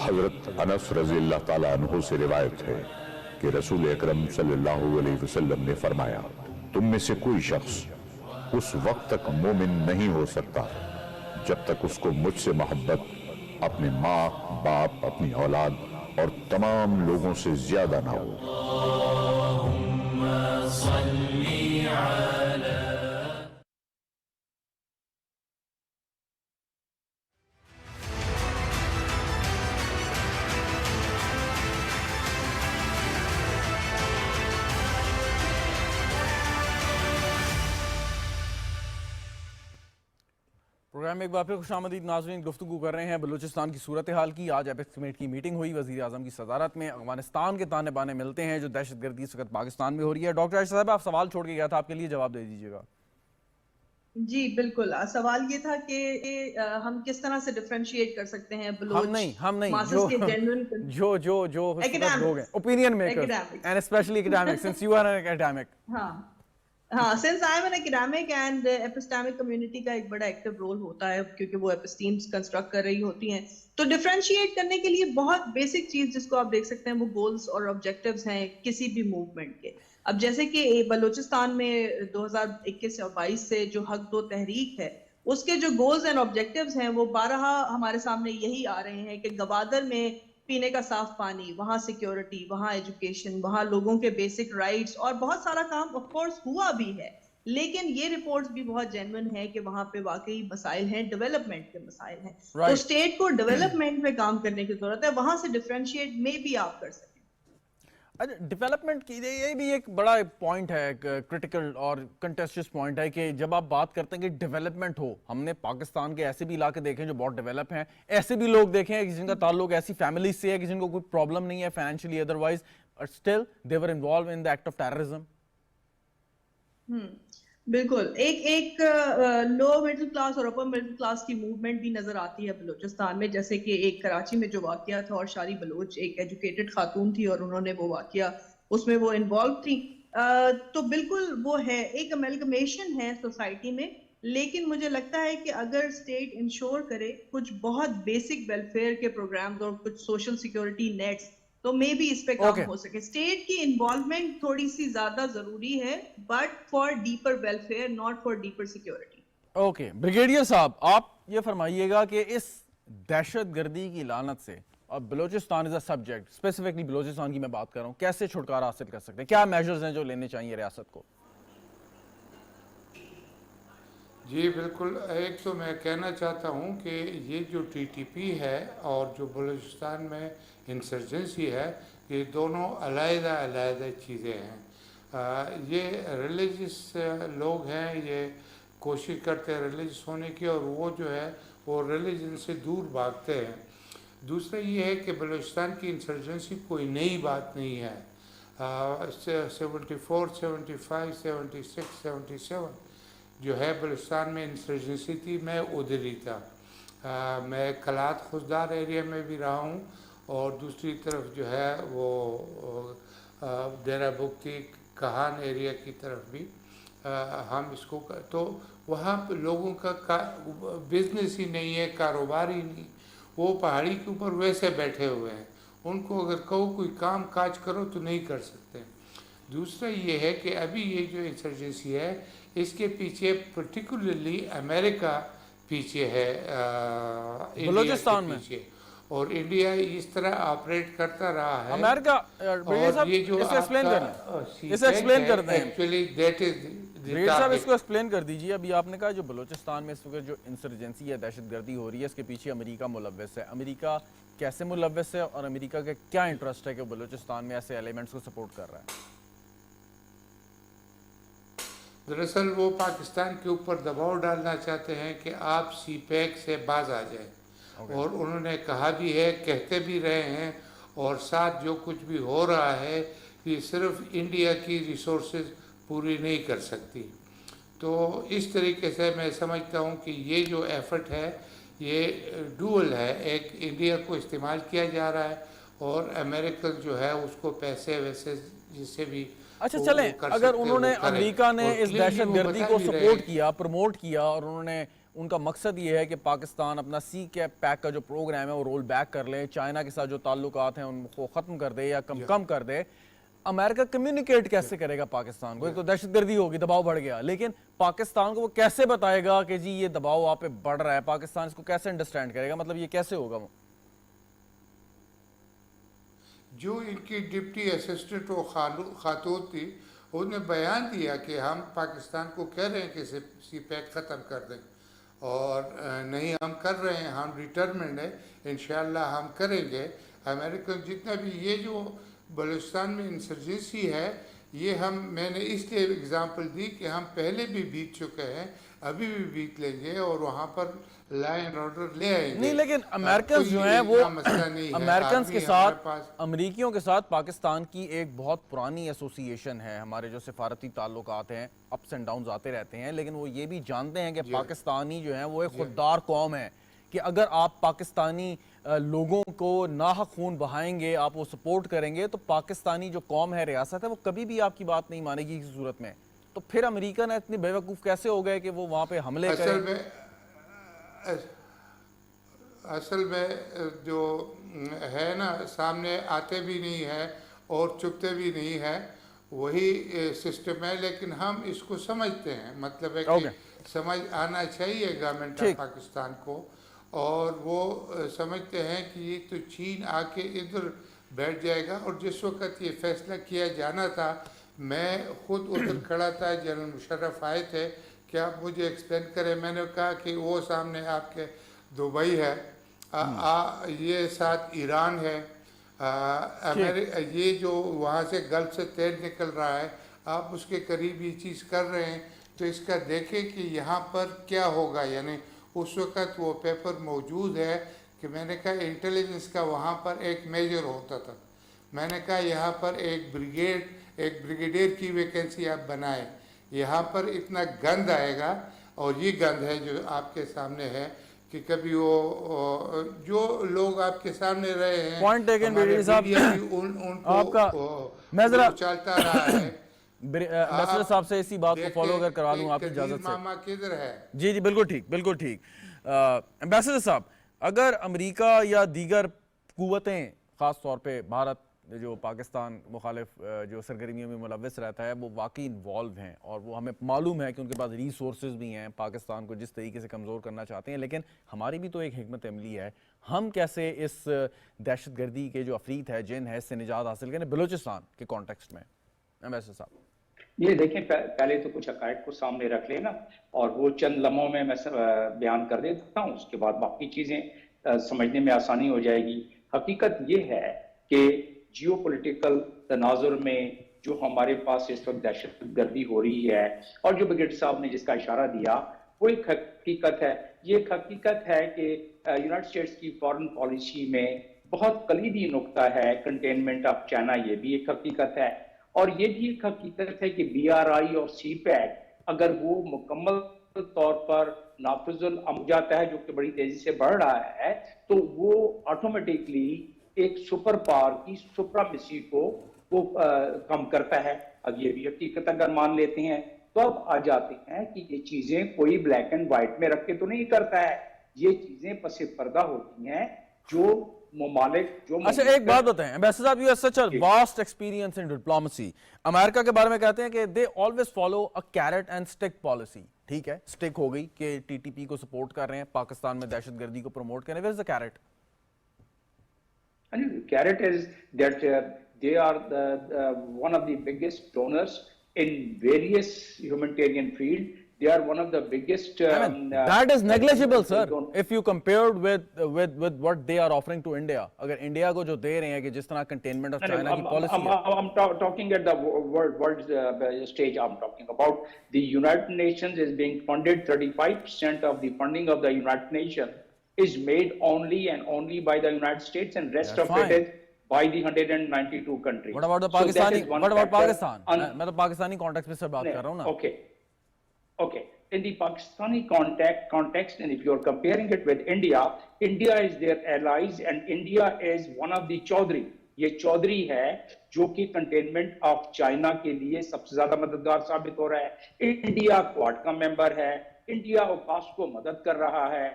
حضرت انس رضی اللہ تعالیٰ عنہ سے روایت ہے کہ رسول اکرم صلی اللہ علیہ وسلم نے فرمایا، تم میں سے کوئی شخص اس وقت تک مومن نہیں ہو سکتا جب تک اس کو مجھ سے محبت اپنے ماں باپ، اپنی اولاد اور تمام لوگوں سے زیادہ نہ ہو. پروگرام میں ایک بار پھر خوش آمدید ناظرین. گفتگو کر رہے ہیں بلوچستان کی صورتحال کی. آج ایپیکس کمیٹی کی میٹنگ ہوئی وزیر اعظم کی صدارت میں. افغانستان کے تانے بانے ملتے ہیں جو دہشت گردی اس وقت پاکستان میں ہو رہی ہے. ڈاکٹر عائشہ صاحب آپ سوال چھوڑ کے گیا تھا, آپ کے لیے جواب دے دیجیے گا. جی بالکل, سوال یہ تھا کہ ہم کس طرح سے ڈفرینشیٹ کر سکتے ہیں بلوچ ہم نہیں ماسس کے جنرل جو لوگ ہیں opinion makers and specially academic, since you are an academic. ہاں since I am an academic and epistemic community کا ایک بڑا ایکٹیو رول ہوتا ہے کیونکہ وہ epistemes کنسٹرکٹ کر رہی ہوتی ہیں, تو ڈفرینشیٹ کرنے کے لیے بہت بیسک چیز جس کو آپ دیکھ سکتے ہیں وہ گولز اور آبجیکٹیوز ہیں کسی بھی موومنٹ کے. اب جیسے کہ بلوچستان میں 2021 اور 22 سے جو حق دو تحریک ہے اس کے جو گولز اینڈ آبجیکٹیوز ہیں وہ بارہا ہمارے سامنے یہی آ رہے ہیں کہ گوادر میں پینے کا صاف پانی, وہاں سیکیورٹی, وہاں ایجوکیشن, وہاں لوگوں کے بیسک رائٹس اور بہت سارا کام آف کورس ہوا بھی ہے, لیکن یہ رپورٹس بھی بہت جینوئن ہے کہ وہاں پہ واقعی مسائل ہیں، ڈیولپمنٹ کے مسائل ہیں، تو Right. اسٹیٹ کو ڈیولپمنٹ پہ کام کرنے کی ضرورت ہے، وہاں سے ڈفرینشیٹ میں بھی آپ کر سکیں۔ اچھا، ڈیولپمنٹ کی یہ بھی ایک بڑا پوائنٹ ہے، کرٹیکل اور کنٹیسٹس پوائنٹ ہے کہ جب آپ بات کرتے ہیں کہ ڈیولپمنٹ ہو، ہم نے پاکستان کے ایسے بھی علاقے دیکھے ہیں جو بہت ڈیولپ ہیں، ایسے بھی لوگ دیکھے ہیں جن کا تعلق ایسی فیملیز سے ہے کہ جن کو کوئی پرابلم نہیں ہے financially otherwise, still they were involve in the act of terrorism. بالکل، ایک لو مڈل کلاس اور اپر مڈل کلاس کی موومنٹ بھی نظر آتی ہے بلوچستان میں، جیسے کہ ایک کراچی میں جو واقعہ تھا اور شاری بلوچ ایک ایجوکیٹڈ خاتون تھی اور انہوں نے وہ واقعہ اس میں وہ انوالو تھی، تو بالکل وہ ہے، ایک امیلگمیشن ہے سوسائٹی میں، لیکن مجھے لگتا ہے کہ اگر اسٹیٹ انشور کرے کچھ بہت بیسک ویلفیئر کے پروگرامز اور کچھ سوشل سیکیورٹی نیٹس، تو مے بی اس پہ کام ہو سکے۔ اسٹیٹ کی انوالومنٹ تھوڑی سی زیادہ ضروری ہے، but for deeper welfare, not for deeper security. Okay, brigadier صاحب آپ یہ فرمائیے گا کہ اس دہشت گردی کی لعنت سے، اور بلوچستان از اے سبجیکٹ، اسپیسیفکلی بلوچستان کی میں بات کر رہا ہوں، کیسے چھٹکارا حاصل کر سکتے ہیں؟ کیا میجرز ہیں جو لینے چاہیے ریاست کو؟ جی بالکل، ایک تو میں کہنا چاہتا ہوں کہ یہ جو ٹی ٹی پی ہے اور جو بلوچستان میں انسرجنسی ہے، یہ دونوں علیحدہ علیحدہ چیزیں ہیں۔ یہ ریلیجس لوگ ہیں، یہ کوشش کرتے ہیں ریلیجس ہونے کی، اور وہ جو ہے وہ ریلیجن سے دور بھاگتے ہیں۔ دوسرا یہ ہے کہ بلوچستان کی انسرجنسی کوئی نئی بات نہیں ہے۔ 74 75 76 77 جو ہے بلوچستان میں انسرجنسی تھی، میں ادھر ہی تھا، میں کلات خزدار ایریا میں بھی رہا ہوں، اور دوسری طرف جو ہے وہ ڈیرہ بگٹی کہان ایریا کی طرف بھی ہم اس کو، تو وہاں پہ لوگوں کا بزنس ہی نہیں ہے، کاروبار ہی نہیں، وہ پہاڑی کے اوپر ویسے بیٹھے ہوئے ہیں، ان کو اگر کہو کوئی کام کاج کرو تو نہیں کر سکتے۔ دوسرا یہ ہے کہ ابھی یہ جو انسرجنسی ہے اس کے پیچھے پرٹیکولرلی امریکہ پیچھے ہے، بلوچستان میں، اور انڈیا اس طرح آپریٹ کرتا رہا ہے۔ امریکہ، اور یہ جو اسے ایکسپلین کرنا، اسے ایکسپلین کرتے ہیں ایکچولی دیٹ از ریڈ صاحب، اس کو ایکسپلین کر دیجیے۔ ابھی آپ نے کہا جو بلوچستان میں اس وقت جو انسرجنسی ہے، دہشت گردی ہو رہی ہے، اس کے پیچھے امریکہ ملوث ہے۔ امریکہ کیسے ملوث ہے اور امریکہ کا کیا انٹرسٹ ہے کہ وہ بلوچستان میں ایسے ایلیمنٹس کو سپورٹ کر رہا ہے؟ دراصل وہ پاکستان کے اوپر دباؤ ڈالنا چاہتے ہیں کہ آپ سی پیک سے باز آ جائیں، اور انہوں نے کہا بھی ہے، کہتے بھی رہے ہیں، اور ساتھ جو کچھ بھی ہو رہا ہے یہ صرف انڈیا کی ریسورسز پوری نہیں کر سکتی۔ تو اس طریقے سے میں سمجھتا ہوں کہ یہ جو ایفرٹ ہے یہ ڈوئل ہے، ایک انڈیا کو استعمال کیا جا رہا ہے، اور امریکن جو ہے اس کو پیسے ویسے جس سے بھی اچھا چلیں، اگر انہوں نے، امریکہ نے اس دہشت گردی کو سپورٹ کیا، پروموٹ کیا، اور انہوں نے، ان کا مقصد یہ ہے کہ پاکستان اپنا سی کیپ پیک کا جو پروگرام ہے وہ رول بیک کر لے، چائنا کے ساتھ جو تعلقات ہیں ان کو ختم کر دے یا کم کر دے، امریکہ کمیونیکیٹ کیسے کرے گا پاکستان کو؟ ایک تو دہشت گردی ہوگی، دباؤ بڑھ گیا، لیکن پاکستان کو وہ کیسے بتائے گا کہ جی یہ دباؤ آپ پہ بڑھ رہا ہے؟ پاکستان اس کو کیسے انڈرسٹینڈ کرے گا؟ مطلب یہ کیسے ہوگا؟ وہ جو ان کی ڈپٹی اسسٹنٹ و خاتون تھی، انہوں نے بیان دیا کہ ہم پاکستان کو کہہ رہے ہیں کہ سی پیک ختم کر دیں، اور نہیں ہم کر رہے ہیں، ہم ڈٹرمنڈ ہیں، انشاءاللہ ہم کریں گے۔ امریکن جتنا بھی یہ جو بلوچستان میں انسرجنسی ہے، یہ میں نے اس لیے اگزامپل دی کہ ہم پہلے بھی بیت چکے ہیں، ابھی بھی بیت لیں گے، اور وہاں پر لا اینڈ آرڈر لے آئیں گے۔ نہیں، لیکن امریکنز جو ہیں وہ، امریکنز کے ساتھ، امریکیوں کے ساتھ پاکستان کی ایک بہت پرانی ایسوسی ایشن ہے، ہمارے جو سفارتی تعلقات ہیں، اپس اینڈ ڈاؤنز آتے رہتے ہیں، لیکن وہ یہ بھی جانتے ہیں کہ پاکستانی جو ہیں وہ ایک خوددار قوم ہے، کہ اگر آپ پاکستانی لوگوں کو ناحق خون بہائیں گے، آپ وہ سپورٹ کریں گے، تو پاکستانی جو قوم ہے، ریاست ہے، وہ کبھی بھی آپ کی بات نہیں مانے گی کسی صورت میں۔ تو پھر امریکہ نے اتنی بے وقوف کیسے ہو گئے کہ وہ وہاں پہ حملے کریں؟ اصل میں جو ہے نا، سامنے آتے بھی نہیں ہے اور چپتے بھی نہیں ہے، وہی سسٹم ہے، لیکن ہم اس کو سمجھتے ہیں، مطلب ہے کہ سمجھ آنا چاہیے گورنمنٹ آف پاکستان کو، اور وہ سمجھتے ہیں کہ یہ تو چین آ کے ادھر بیٹھ جائے گا، اور جس وقت یہ فیصلہ کیا جانا تھا میں خود ادھر کھڑا تھا، جنرل مشرف آئے تھے کہ آپ مجھے ایکسپلین کریں. میں نے کہا کہ وہ سامنے آپ کے دبئی ہے، یہ ساتھ ایران ہے، یہ جو وہاں سے گلف سے تیل نکل رہا ہے، آپ اس کے قریب یہ چیز کر رہے ہیں، تو اس کا دیکھیں کہ یہاں پر کیا ہوگا. یعنی اس وقت وہ پیپر موجود ہے کہ میں نے کہا انٹیلیجنس کا وہاں پر ایک میجر ہوتا تھا. میں نے کہا یہاں پر ایک بریگیڈیئر کی ویکنسی آپ بنائیں. یہاں پر اتنا گند آئے گا، اور یہ گند ہے جو آپ کے سامنے ہے کہ کبھی وہ جو لوگ آپ کے سامنے رہے ہیں، پوائنٹ ٹیکن ہمارے بیڈی صاحب. میڈیا بھی ان آپ کا کو میں ذرا اچالتا رہا ہے. ایمبیسڈر صاحب سے اسی بات کو فالو اگر کرا لوں آپ کی قدیر اجازت سے. ماما کدھر ہے؟ جی جی بالکل ٹھیک بالکل ٹھیک. ایمبیسڈر صاحب، اگر امریکہ یا دیگر قوتیں، خاص طور پہ بھارت جو پاکستان مخالف جو سرگرمیوں میں ملوث رہتا ہے، وہ واقعی انوالو ہیں، اور وہ ہمیں معلوم ہے کہ ان کے پاس ریسورسز بھی ہیں پاکستان کو جس طریقے سے کمزور کرنا چاہتے ہیں، لیکن ہماری بھی تو ایک حکمت عملی ہے. ہم کیسے اس دہشت گردی کے جو عفریت ہے، جن ہے، اس سے نجات حاصل کریں بلوچستان کے کانٹیکسٹ میں؟ ایمبیسڈر صاحب یہ دیکھیں، پہلے تو کچھ حقائق کو سامنے رکھ لینا، اور وہ چند لمحوں میں بیان کر دیتا ہوں، اس کے بعد باقی چیزیں سمجھنے میں آسانی ہو جائے گی. حقیقت یہ ہے کہ جیو پولیٹیکل تناظر میں جو ہمارے پاس اس وقت دہشت گردی ہو رہی ہے، اور جو بریگیڈیئر صاحب نے جس کا اشارہ دیا، وہ ایک حقیقت ہے. یہ ایک حقیقت ہے کہ یونائٹڈ اسٹیٹس کی فارن پالیسی میں بہت کلیدی نقطہ ہے کنٹینمنٹ آف چائنا. یہ بھی ایک حقیقت ہے. اور یہ بھی ایک حقیقت ہے کہ بی آر آئی اور سی پیک اگر وہ مکمل طور پر نافذ العمل جاتا ہے، جو کہ بڑی تیزی سے بڑھ رہا ہے، تو وہ آٹومیٹکلی ایک سپر پاور کی سپرامیسی کو وہ کم کرتا ہے. اب یہ بھی حقیقت اگر مان لیتے ہیں، تو اب آ جاتے ہیں کہ یہ چیزیں کوئی بلیک اینڈ وائٹ میں رکھ کے تو نہیں کرتا ہے. یہ چیزیں پس پردہ ہوتی ہیں جو ممالک اچھا ایک بات بتائیں ایمبیسڈر صاحب، you have such a vast experience in diplomacy. امریکہ کے بارے میں کہتے ہیں کہ they always follow a carrot and stick policy. ٹھیک ہے، اسٹک ہو گئی کہ ٹی ٹی پی کو سپورٹ کر رہے ہیں، پاکستان میں دہشت گردی کو پروموٹ کر رہے ہیں. Where is the carrot? Carrot is that they are one of the biggest donors in various humanitarian field. They are one of the biggest. That is negligible, sir. If you compared with what they are offering to India, اگر India کو جو دے رہے ہیں کہ جس طرح containment of China کی policy ہے. I'm talking at the world stage. I'm talking about the United Nations is being funded. 35% of the funding of the United Nations is made only and only by the United States, and rest of it is by the 192 countries. What about the Pakistani? What about Pakistan? میں تو Pakistani context میں سر بات کر رہا ہوں نا. Okay. In the Pakistani context, and if you are comparing it with India, India is their allies, and India is one of the Chaudhry. یہ چودھری ہے جو کہ کنٹینمنٹ آف چائنا کے لیے سب سے زیادہ مددگار ثابت ہو رہا ہے. انڈیا کواد کا ممبر ہے، انڈیا اوکاس کو مدد کر رہا ہے،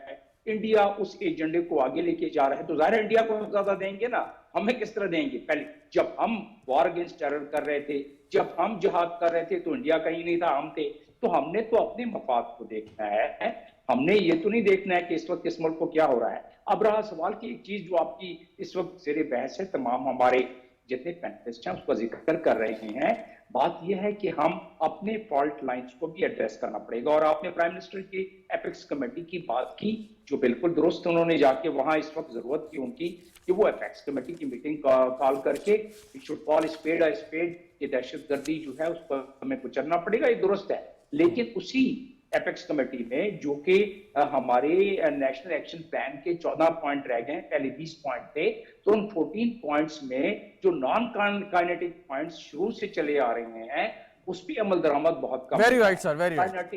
انڈیا اس ایجنڈے کو آگے لے کے جا رہا ہے. تو ظاہر انڈیا کو زیادہ دیں گے نا، ہمیں کس طرح دیں گے؟ پہلے جب ہم وار اگینسٹ ٹیرر کر رہے تھے، جب ہم جہاد کر رہے تھے، تو انڈیا کہیں نہیں تھا، ہم تھے. تو ہم نے تو اپنے مفاد کو دیکھنا ہے، ہم نے یہ تو نہیں دیکھنا ہے کہ اس وقت اس ملک کو کیا ہو رہا ہے. اب رہا سوال کی ایک چیز جو آپ کی اس وقت زیر بحث ہے، تمام ہمارے جتنے پینلسٹ ہیں اس کا ذکر کر رہے ہیں، بات یہ ہے کہ ہم اپنے فالٹ لائنز کو بھی ایڈریس کرنا پڑے گا. اور آپ نے پرائم منسٹر کی ایپیکس کمیٹی کی بات کی، جو بالکل درست، انہوں نے جا کے وہاں اس وقت ضرورت کی ان کی کہ وہ ایپیکس کمیٹی کی میٹنگ کال کر کے should call speed a speed, کہ دہشت گردی جو ہے اس پر ہمیں کچلنا پڑے گا. یہ درست ہے، لیکن اسی ایپیکس کمیٹی میں جو کہ ہمارے نیشنل ایکشن پلان کے 14 پوائنٹ رہ گئے، پہلے 20 پوائنٹ تھے، تو ان 14 پوائنٹس میں جو نان کائنیٹک پوائنٹس شروع سے چلے آ رہے ہیں اس پہ عمل درآمد بہت کم. Very right sir, very right.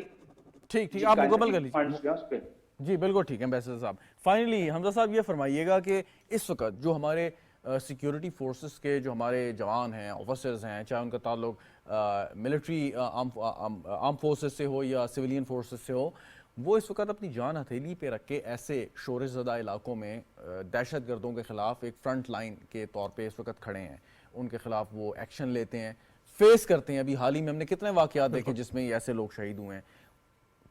ٹھیک آپ مکمل کر لیجیے. جی بالکل ٹھیک ہے ایمبیسڈر صاحب. فائنلی حمزہ صاحب یہ فرمائیے گا کہ اس وقت جو ہمارے سیکیورٹی فورسز کے جو ہمارے جوان ہیں، آفیسرز ہیں، چاہے ان کا تعلق ملٹری آرم فورسز سے ہو یا سویلین فورسز سے ہو، وہ اس وقت اپنی جان ہتھیلی پہ رکھ کے ایسے شورش زدہ علاقوں میں دہشت گردوں کے خلاف ایک فرنٹ لائن کے طور پہ اس وقت کھڑے ہیں. ان کے خلاف وہ ایکشن لیتے ہیں، فیس کرتے ہیں. ابھی حال ہی میں ہم نے کتنے واقعات دیکھے جس میں ایسے لوگ شہید ہوئے ہیں.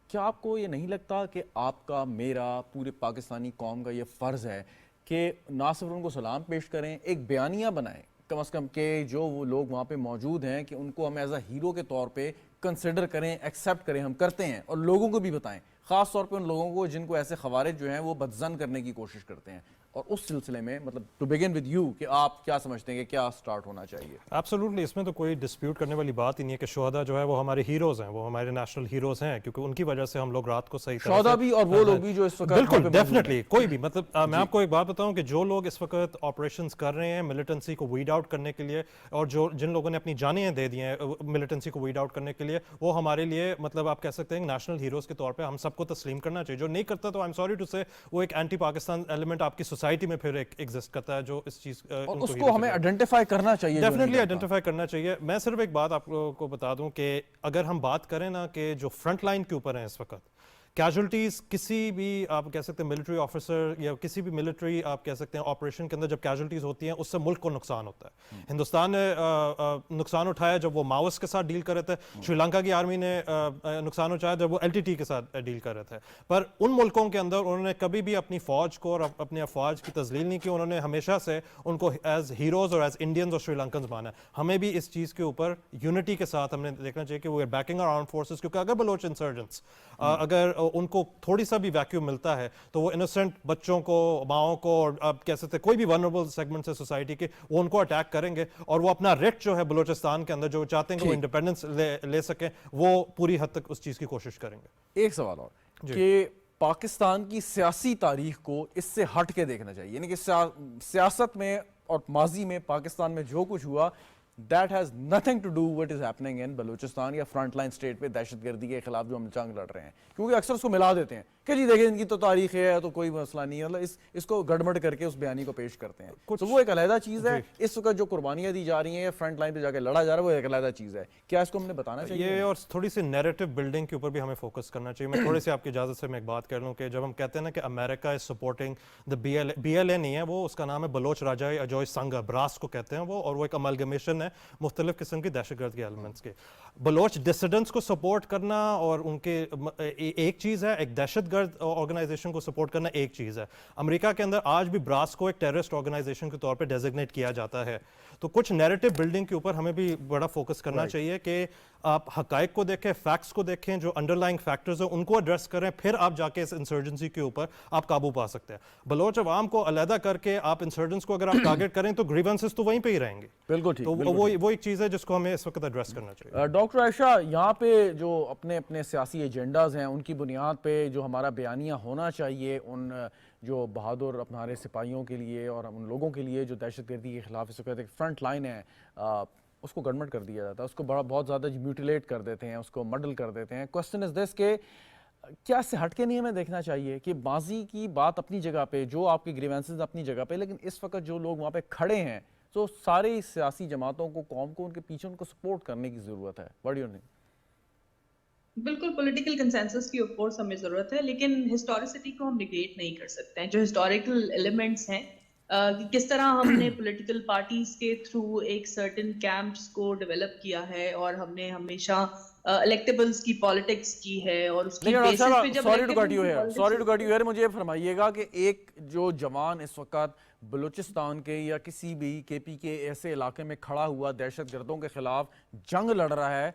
کیا آپ کو یہ نہیں لگتا کہ آپ کا، میرا، پورے پاکستانی قوم کا یہ فرض ہے کہ نہ صرف ان کو سلام پیش کریں، ایک بیانیہ بنائیں کم از کم کہ جو وہ لوگ وہاں پہ موجود ہیں کہ ان کو ہم ایز اے ہیرو کے طور پہ کنسیڈر کریں, ایکسیپٹ کریں. ہم کرتے ہیں اور لوگوں کو بھی بتائیں, خاص طور پہ ان لوگوں کو جن کو ایسے خوارج جو ہیں وہ بدظن کرنے کی کوشش کرتے ہیں. اور اس سلسلے میں مطلب ٹو بگن ود یو کہ آپ کیا سمجھتے ہیں کہ کیا سٹارٹ ہونا چاہیے؟ ایبسولوٹلی, اس میں تو کوئی ڈسپیوٹ کرنے والی بات ہی نہیں ہے کہ شہداء جو ہے وہ ہمارے ہیروز ہیں, وہ ہمارے نیشنل ہیروز ہیں, کیونکہ ان کی وجہ سے ہم لوگ رات کو صحیح طرح شہداء بھی اور وہ لوگ بھی جو اس وقت بالکل ڈیفینیٹلی کوئی بھی مطلب میں آپ کو ایک بات بتاؤں کہ جو لوگ اس وقت آپریشنز کر رہے ہیں ملیٹنسی کو ویڈ آؤٹ کرنے کے لیے, اور جن لوگوں نے اپنی جانیں دے دی ہیں ملیٹنسی کو ویڈ آؤٹ کرنے کے لیے, وہ ہمارے لیے مطلب آپ کہہ سکتے ہیں نیشنل ہیروز کے طور پہ ہم سب کو تسلیم کرنا چاہیے. جو نہیں کرتا تو آئی ایم سوری ٹو سے وہ ایک اینٹی پاکستان ایلیمنٹ آپ کی سوسائٹی میں پھر ایگزسٹ کرتا ہے جو اس چیز اور اس کو ہمیں آئیڈینٹیفائی کرنا چاہیے. ڈیفینیٹلی آئیڈینٹیفائی کرنا چاہیے. میں صرف ایک بات آپ کو بتا دوں کہ اگر ہم بات کریں نا کہ جو فرنٹ لائن کے اوپر ہیں اس وقت کیجولٹیز, کسی بھی آپ کہہ سکتے ہیں ملٹری آفیسر یا کسی بھی ملٹری آپ کہہ سکتے ہیں آپریشن کے اندر جب کیجولٹیز ہوتی ہیں اس سے ملک کو نقصان ہوتا ہے. ہندوستان نے نقصان اٹھایا جب وہ ماوس کے ساتھ ڈیل کر رہے تھے, شری لنکا کی آرمی نے نقصان اٹھایا جب وہ LTT کے ساتھ ڈیل کر رہے تھے. پر ان ملکوں کے اندر انہوں نے کبھی بھی اپنی فوج کو اور اپنی افواج کی تذلیل نہیں کی. انہوں نے ہمیشہ سے ان کو ایز ہیروز اور ایز انڈینز اور شری لنکنز مانا. ہمیں بھی اس چیز کے اوپر یونٹی کے ساتھ ہم نے دیکھنا چاہیے کہ وہ بیکنگ آر آرمڈ فورسز, کیونکہ اگر بلوچ انسرجنٹس اگر ان کو تھوڑی سا بھی ویکیوم ملتا ہے تو وہ انوسنٹ بچوں کو, ماؤں کو, اور آپ کہہ سکتے ہیں کوئی بھی ونربل سیگمنٹس ہے سوسائٹی کے, وہ ان کو اٹیک کریں گے. اور وہ اپنا رٹ جو ہے بلوچستان کے اندر جو چاہتے ہیں کہ وہ انڈیپینڈنس لے سکیں, وہ پوری حد تک اس چیز کی کوشش کریں گے. ایک سوال اور کہ پاکستان کی سیاسی تاریخ کو اس سے ہٹ کے دیکھنا چاہیے, یعنی کہ سیاست میں اور ماضی میں پاکستان میں جو کچھ ہوا that has nothing to do what is happening in Balochistan یا فرنٹ لائن اسٹیٹ پہ دہشت گردی کے خلاف جو ہم جنگ لڑ رہے ہیں, کیونکہ اکثر اس کو ملا دیتے ہیں کہ جی دیکھیں ان کی تو تاریخ ہے تو کوئی مسئلہ نہیں ہے, مطلب اس کو گڑمڑ کر کے اس بیانی کو پیش کرتے ہیں. تو وہ ایک علیحدہ چیز ہے. اس وقت جو قربانیاں دی جا رہی ہیں یا فرنٹ لائن پہ جا کے لڑا جا رہا ہے وہ ایک علیحدہ چیز ہے. کیا اس کو ہم نے بتانا چاہیے؟ یہ اور تھوڑی سی نیریٹو بلڈنگ کے اوپر بھی ہمیں فوکس کرنا چاہیے. میں تھوڑی سی آپ کی اجازت سے میں ایک بات کر لوں کہ جب ہم کہتے ہیں نا کہ امریکہ از سپورٹنگ دا BLA نہیں ہے, وہ اس کا نام ہے بلوچ راجائی اجوئے سنگھ, براس کو کہتے ہیں وہ, اور وہ ایک امالگمیشن ہے مختلف قسم کی دہشت گرد کے ایلیمنٹس کے. بلوچ ڈسیڈنٹس کو سپورٹ کرنا اور ان کے ایک چیز ہے, ایک دہشت گرد آرگنائزیشن کو سپورٹ کرنا ایک چیز ہے. امریکہ کے اندر آج بھی براس کو ایک ٹیررسٹ آرگنائزیشن کے طور پہ ڈیزگنیٹ کیا جاتا ہے. تو کچھ نیریٹو بلڈنگ کے اوپر ہمیں بھی بڑا فوکس کرنا چاہیے کہ آپ حقائق کو دیکھیں, فیکٹس کو دیکھیں, جو انڈر لائنگ فیکٹرز ہیں ان کو ایڈریس کریں, پھر آپ جا کے اس انسرجنسی کے اوپر آپ قابو پا سکتے ہیں. بلوچ عوام کو علیحدہ کر کے آپ انسرجنس کو اگر آپ ٹارگیٹ کریں تو گریونسز تو وہیں پہ ہی رہیں گے. بالکل ٹھیک. تو وہ ایک چیز ہے جس کو ہمیں اس وقت ایڈریس کرنا چاہیے. ڈاکٹر عائشہ, یہاں پہ جو اپنے سیاسی ایجنڈاز ہیں ان کی بنیاد پہ جو ہمارا بیانیہ ہونا چاہیے ان جو بہادر ہمارے سپاہیوں کے لیے اور ان لوگوں کے لیے جو دہشت گردی کے خلاف اس وقت ایک فرنٹ لائن ہے, اس کو گڑمٹ کر دیا جاتا ہے, اس کو بہت زیادہ میوٹیلیٹ کر دیتے ہیں, اس کو مڈل کر دیتے ہیں. کوسچن از دس کہ کیا اس سے ہٹ کے نہیں ہمیں دیکھنا چاہیے کہ ماضی کی بات اپنی جگہ پہ, جو آپ کی گریوینسز اپنی جگہ پہ, لیکن اس وقت جو لوگ وہاں پہ کھڑے ہیں تو ساری سیاسی جماعتوں کو, قوم کو, ان کے پیچھے ان کو سپورٹ کرنے کی ضرورت ہے. What do you think? بالکل پولیٹیکل کنسنسس کی آف کورس ہمیں ضرورت ہے, لیکن ہسٹوریسٹی کو ہم نگیٹ نہیں کر سکتے ہیں. جو ہسٹوریکل ایلیمنٹس ہیں, کس طرح ہم نے پولیٹیکل پارٹیز کے تھرو ایک سرٹن کیمپس کو ڈیولپ کیا ہے, اور ہم نے ہمیشہ الیکٹیبلز کی پالیٹکس کی ہے, اور اس کی بیسس پہ جب sorry to cut you here, مجھے یہ فرمائیے گا کہ ایک جو جوان اس وقت بلوچستان کے یا کسی بھی KP کے ایسے علاقے میں کھڑا ہوا دہشت گردوں کے خلاف جنگ لڑ رہا ہے,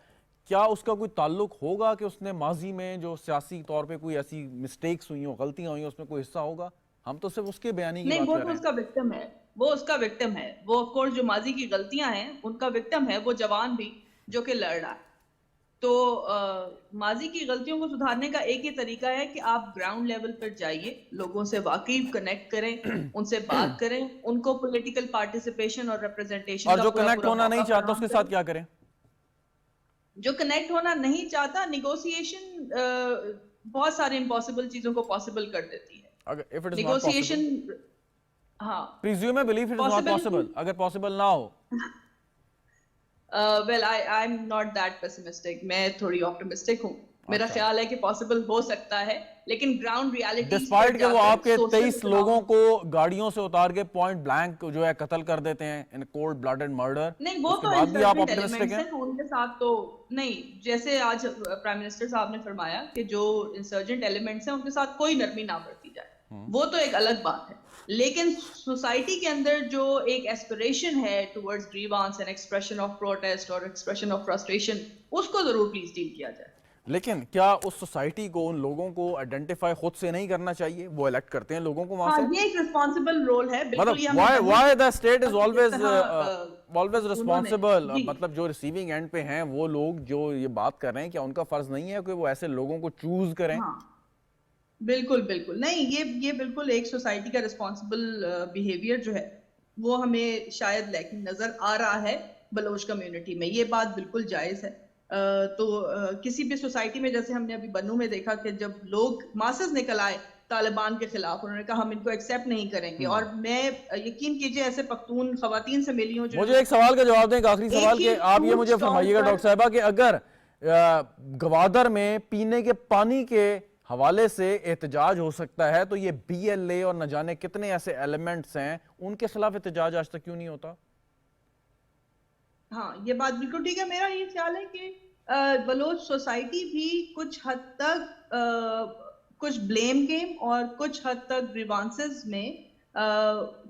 کیا اس کا کوئی تعلق ہوگا کہ اس نے ماضی میں جو سیاسی طور پہ کوئی ایسی مسٹیکس ہوئی ہوں, غلطیاں ہوئی ہیں, اس میں کوئی حصہ ہوگا؟ ہم تو صرف اس کے بیانی کی بات کر رہے ہیں. نہیں, وہ اس کا وکٹم ہے, وہ اس کا وکٹم ہے. وہ آف کورس جو ماضی کی غلطیاں ہیں ان کا وکٹم ہے, وہ جوان بھی جو کہ لڑ رہا ہے. تو ماضی کی غلطیوں کو سدھارنے کا ایک ہی طریقہ ہے کہ آپ گراؤنڈ لیول پر جائیے, لوگوں سے واقعی کنیکٹ کریں, ان سے بات کریں, ان کو پولیٹیکل پارٹیسپیشن اور ریپرزنٹیشن, اور جو کنیکٹ ہونا نہیں چاہتا اس کے ساتھ کیا کریں؟ جو کنیکٹ ہونا نہیں چاہتا, نیگوسیشن بہت سارے امپاسبل چیزوں کو پاسبل کر دیتی ہے. نیگوسیشن, ہاں, presumably if it is not possible, اگر possible نہ ہو. well I'm not that pessimistic, میں تھوڑی optimistic ہوں. میرا خیال ہے کہ possible ہو سکتا ہے, لیکن گراؤنڈ ریالٹی ڈسپائٹ کہ وہ آپ کے 23 لوگوں کو گاڑیوں سے اتار کے پوائنٹ بلینک جو ہے قتل کر دیتے ہیں ان کولڈ بلڈڈ مرڈر, نہیں, وہ تو انسرجنٹ ایلیمنٹس ہیں, ان کے ساتھ تو نہیں, جیسے آج پرائم منسٹر صاحب نے فرمایا کہ جو انسرجنٹ ایلیمنٹس ہیں ان کے ساتھ کوئی نرمی نہ برتی جائے, وہ تو ایک الگ بات ہے. لیکن سوسائٹی کے اندر جو ایک ایسپریشن ہے towards grievance and expression of protest اور ایکسپریشن آف فرسٹریشن، اس کو ضرور پلیز ڈیل کیا جائے. لیکن کیا اس سوسائٹی کو ان لوگوں کو آئیڈینٹیفائی خود سے نہیں کرنا چاہیے؟ وہ الیکٹ کرتے ہیں لوگوں کو وہاں سے. یہ ایک ریسپانسبل رول ہے. مطلب why the state is always responsible. مطلب جو ریسیونگ اینڈ پہ ہیں وہ لوگ جو یہ بات کر رہے ہیں، کیا ان کا فرض نہیں ہے کہ وہ ایسے لوگوں کو چوز کریں؟ بالکل بالکل نہیں، یہ بالکل ایک سوسائٹی کا ریسپانسبل بیہیویئر جو ہے وہ ہمیں شاید لیکن نظر آ رہا ہے بلوچ کمیونٹی میں. یہ بات بالکل جائز ہے. تو کسی بھی سوسائٹی میں، جیسے ہم نے ابھی بنو میں دیکھا کہ جب لوگ ماسز نکل آئے طالبان کے خلاف، انہوں نے کہا ہم ان کو ایکسیپٹ نہیں کریں گے. اور میں یقین کیجئے ایسے پختون خواتین سے ملی ہوں. مجھے ایک سوال کا جواب دیں، ایک آخری سوال، کہ آپ یہ مجھے فرمائیے گا ڈاکٹر صاحبہ کہ اگر گوادر میں پینے کے پانی کے حوالے سے احتجاج ہو سکتا ہے تو یہ بی ایل اے اور نہ جانے کتنے ایسے ایلیمنٹس ہیں، ان کے خلاف احتجاج آج تک کیوں نہیں ہوتا؟ ہاں یہ بات بالکل ٹھیک ہے. میرا یہ خیال ہے کہ بلوچ سوسائٹی بھی کچھ حد تک کچھ بلیم گیم اور کچھ حد تک گریوانسز میں،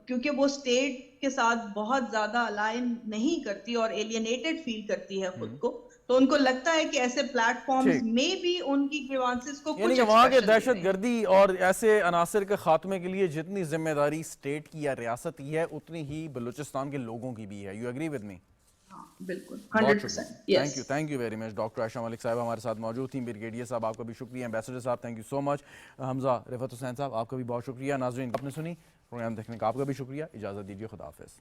کیونکہ وہ اسٹیٹ کے ساتھ بہت زیادہ الائن نہیں کرتی اور ایلینیٹڈ فیل کرتی ہے خود کو، تو ان کو لگتا ہے کہ ایسے پلیٹ فارمز میں بھی ان کی گریوانسز کو یعنی کہ وہاں کے دہشت گردی اور ایسے عناصر کے خاتمے کے لیے جتنی ذمہ داری اسٹیٹ کی یا ریاست کی ہے، اتنی ہی بلوچستان کے لوگوں کی بھی ہے. You agree with me? بالکل 100%. Thank you very much. Doctor Ayesha Malik صاحب ہمارے ساتھ موجود تھیں. بریگیڈیئر صاحب آپ کا بھی شکریہ. ایمبیسڈر صاحب تھینک یو سو مچ. حمزہ رفعت حسین صاحب آپ کا بھی بہت شکریہ. ناظرین آپ نے سنی پروگرام دیکھنے کا آپ کا بھی شکریہ. اجازت دیجیے. خدا حافظ.